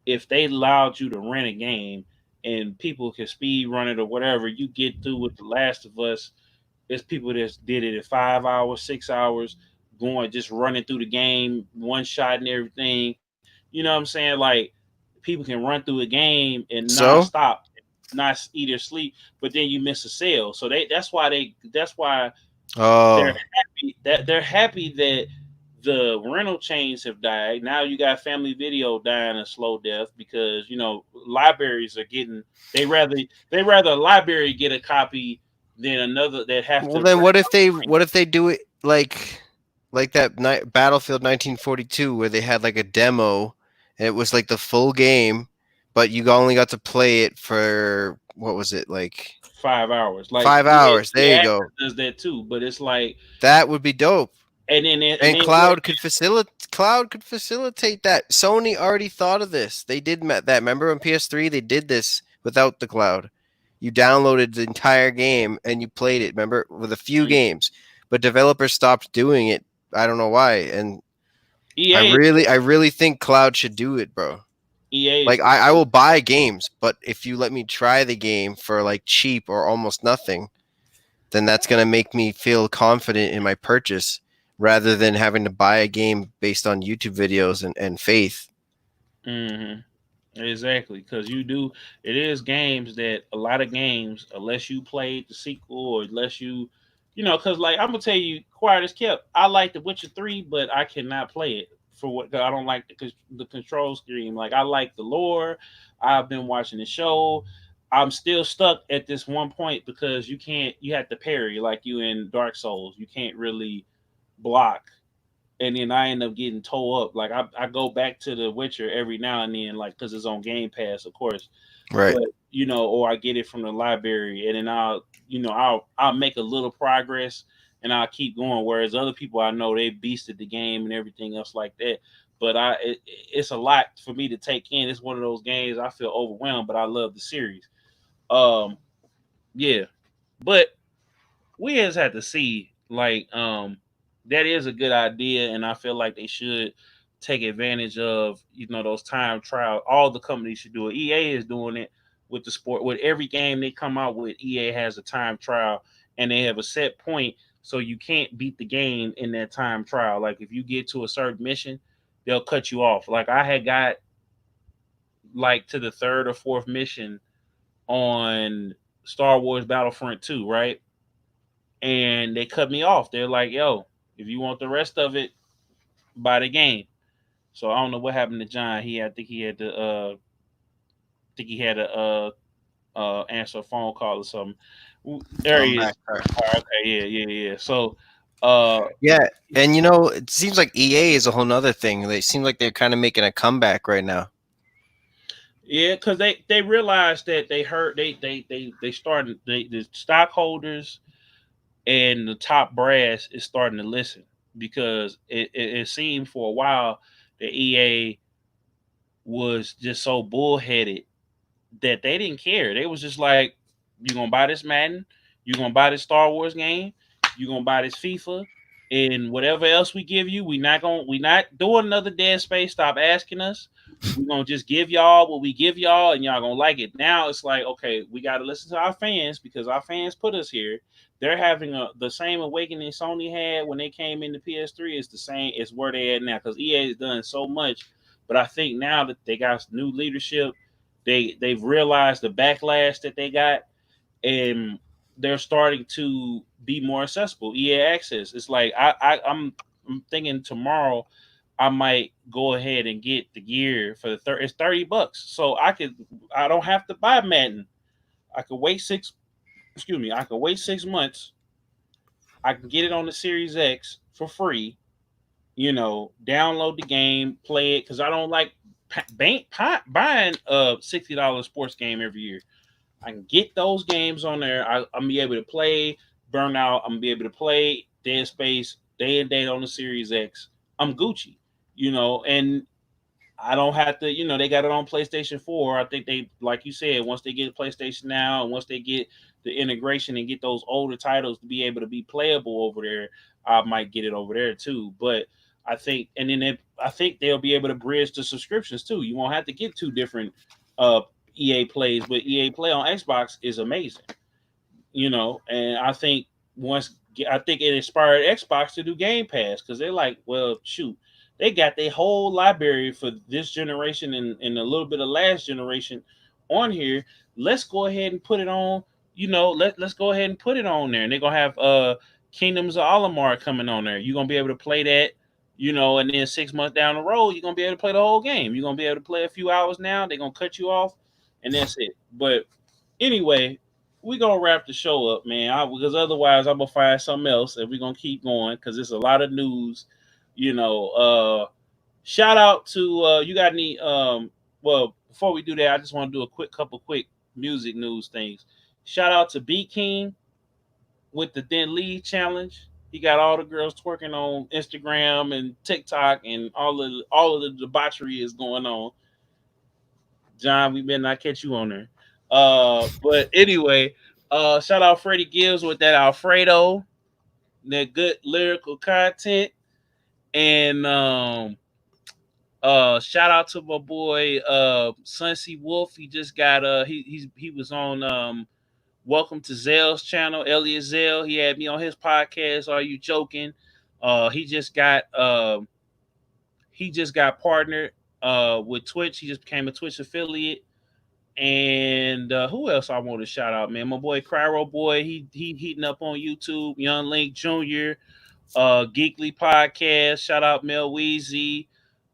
if they allowed you to rent a game and people can speed run it or whatever, you get through with The Last of Us. There's people that did it in 5 hours, 6 hours, going just running through the game, one shot and everything. You know what I'm saying? Like people can run through a game and So, nonstop, not eat or sleep, but then you miss a sale. So that's why they're oh, they're happy that the rental chains have died. Now you got Family Video dying a slow death because libraries are getting they rather a library get a copy than another that have well to then rent what if they do it like that Battlefield 1942 where they had like a demo and it was like the full game, but you only got to play it for what was it like 5 hours. Like 5 hours? There EA you Access go. does that too, but it's like That would be dope. and And then what cloud could facilitate that. Sony already thought of this. They did that. Remember on PS3 they did this without the cloud. You downloaded the entire game and you played it. Remember with a few games, but developers stopped doing it. I don't know why. And EA I really think cloud should do it, bro. EA is Like I will buy games, but if you let me try the game for like cheap or almost nothing, then that's going to make me feel confident in my purchase rather than having to buy a game based on YouTube videos and faith. hmm exactly, because it is games that a lot of games, unless you played the sequel or unless because like I'm gonna tell you, quiet as kept. I like The Witcher 3, but I cannot play it for what 'cause I don't like the control scheme. Like I like the lore. I've been watching the show. I'm still stuck at this one point because you have to parry like you in Dark Souls. You can't really block, and then I end up getting towed up. Like I go back to The Witcher every now and then, like because it's on Game Pass, of course. Right. But or I get it from the library, and then I'll make a little progress, and I'll keep going. Whereas other people I know they beasted the game and everything else like that. But it's a lot for me to take in. It's one of those games I feel overwhelmed, but I love the series. Um, yeah, but we just have to see that is a good idea, and I feel like they should take advantage of those time trials. All the companies should do it. EA is doing it with the sport. With every game they come out with, EA has a time trial, and they have a set point, so you can't beat the game in that time trial. Like if you get to a certain mission, they'll cut you off. Like I had got like to the third or fourth mission on Star Wars Battlefront 2, right? And they cut me off. They're like, "Yo, if you want the rest of it, buy the game." So I don't know what happened to John. I think he had to answer a phone call or something. There I'm he is. back. All right. All right, okay, yeah. So, uh, Yeah, and it seems like EA is a whole nother thing. They seem like they're kind of making a comeback right now. yeah, because they realized that they heard they started the stockholders and the top brass is starting to listen because it seemed for a while that EA was just so bullheaded that they didn't care. They was just like, "You gonna buy this Madden? You gonna buy this Star Wars game? You gonna buy this FIFA? And whatever else we give you, we not doing another Dead Space. Stop asking us. We gonna just give y'all what we give y'all, and y'all gonna like it." Now it's like, okay, we got to listen to our fans because our fans put us here. They're having the same awakening Sony had when they came into PS3. Is the same. It's where they at now because EA has done so much. But I think now that they got new leadership, they've realized the backlash that they got, and they're starting to be more accessible. EA Access. It's like I'm thinking tomorrow I might go ahead and get the gear for the it's $30. So I don't have to buy Madden. I could wait I could wait 6 months. I can get it on the Series X for free. Download the game, play it because I don't like buying a $60 sports game every year. I can get those games on there. I'm be able to play Burnout. I'm gonna be able to play Dead Space day and date on the Series X. I'm Gucci, and I don't have to. They got it on PlayStation 4. I think they, like you said, once they get PlayStation Now and once they get the integration and get those older titles to be able to be playable over there, I might get it over there too. But I think, and then I think they'll be able to bridge the subscriptions too. You won't have to get two different uh, EA plays, but EA Play on Xbox is amazing. And I think it inspired Xbox to do Game Pass because they're like, well, shoot, they got their whole library for this generation and a little bit of last generation on here. Let's go ahead and put it on. Let's go ahead and put it on there, and they're gonna have Kingdoms of Alamar coming on there. You're gonna be able to play that. And then 6 months down the road, you're gonna be able to play the whole game. You're gonna be able to play a few hours now. They're gonna cut you off, and that's it. But anyway, we gonna wrap the show up, man. Because otherwise, I'm gonna find something else, and we're gonna keep going because there's a lot of news. You know, shout out to you. Got any? Well, before we do that, I just want to do a couple quick music news things. Shout out to B King with the Then Lead challenge. He got all the girls twerking on Instagram and TikTok, and all of the debauchery is going on. John, we better not catch you on there. But anyway, shout out Freddie Gibbs with that Alfredo, that good lyrical content, and shout out to my boy Sunsy Wolf. He just got he was on Welcome to Zell's channel, Elliot Zell. He had me on his podcast. Are you joking? He just got partnered with Twitch. He just became a Twitch affiliate. And who else I want to shout out, man? My boy Cryro Boy, he heating up on YouTube. Young Link Jr., Geekly Podcast. Shout out Mel Weezy,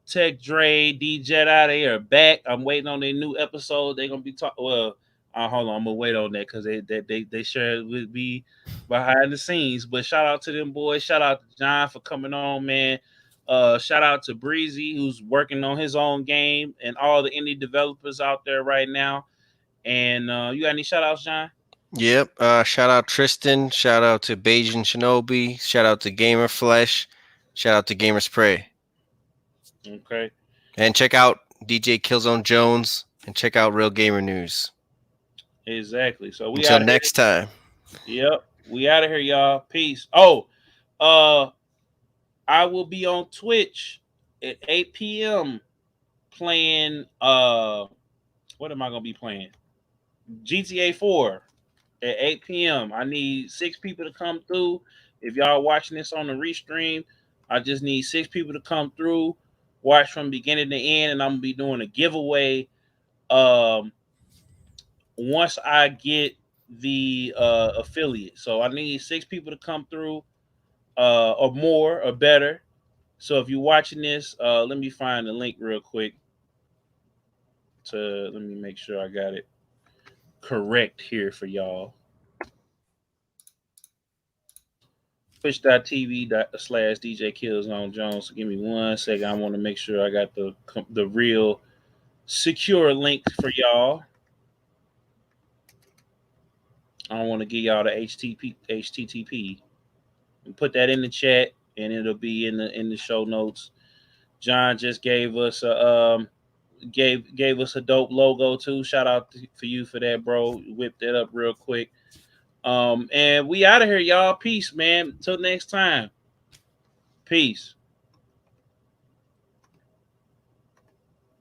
Tech Dre, D Jedi. They are back. I'm waiting on their new episode. They're gonna be talking. Well, hold on, I'm gonna wait on that because they share with me behind the scenes. But shout out to them boys. Shout out to John for coming on, man. Shout out to Breezy who's working on his own game and all the indie developers out there right now. And you got any shout outs, John? Yep. Shout out Tristan. Shout out to Bajan Shinobi. Shout out to Gamer Flesh. Shout out to Gamers Prey. Okay. And check out DJ Killzone Jones and check out Real Gamer News. Exactly. So we until out next time. Yep. We out of here, y'all. Peace. Oh, I will be on Twitch at 8 p.m. playing what am I gonna be playing? GTA 4 at 8 p.m. I need 6 people to come through. If y'all watching this on the restream, I just need 6 people to come through, watch from beginning to end, and I'm gonna be doing a giveaway. Once I get the affiliate, so I need 6 people to come through, or more, or better. So if you're watching this, let me find the link real quick. Let me make sure I got it correct here for y'all. Twitch.tv/DJ Killzone Jones. So give me 1 second. I want to make sure I got the real secure link for y'all. I don't want to give y'all the HTTP. Put that in the chat, and it'll be in the show notes. John just gave us a gave us a dope logo too. Shout out for you for that, bro. Whip that up real quick. And we out of here, y'all. Peace, man. Until next time. Peace.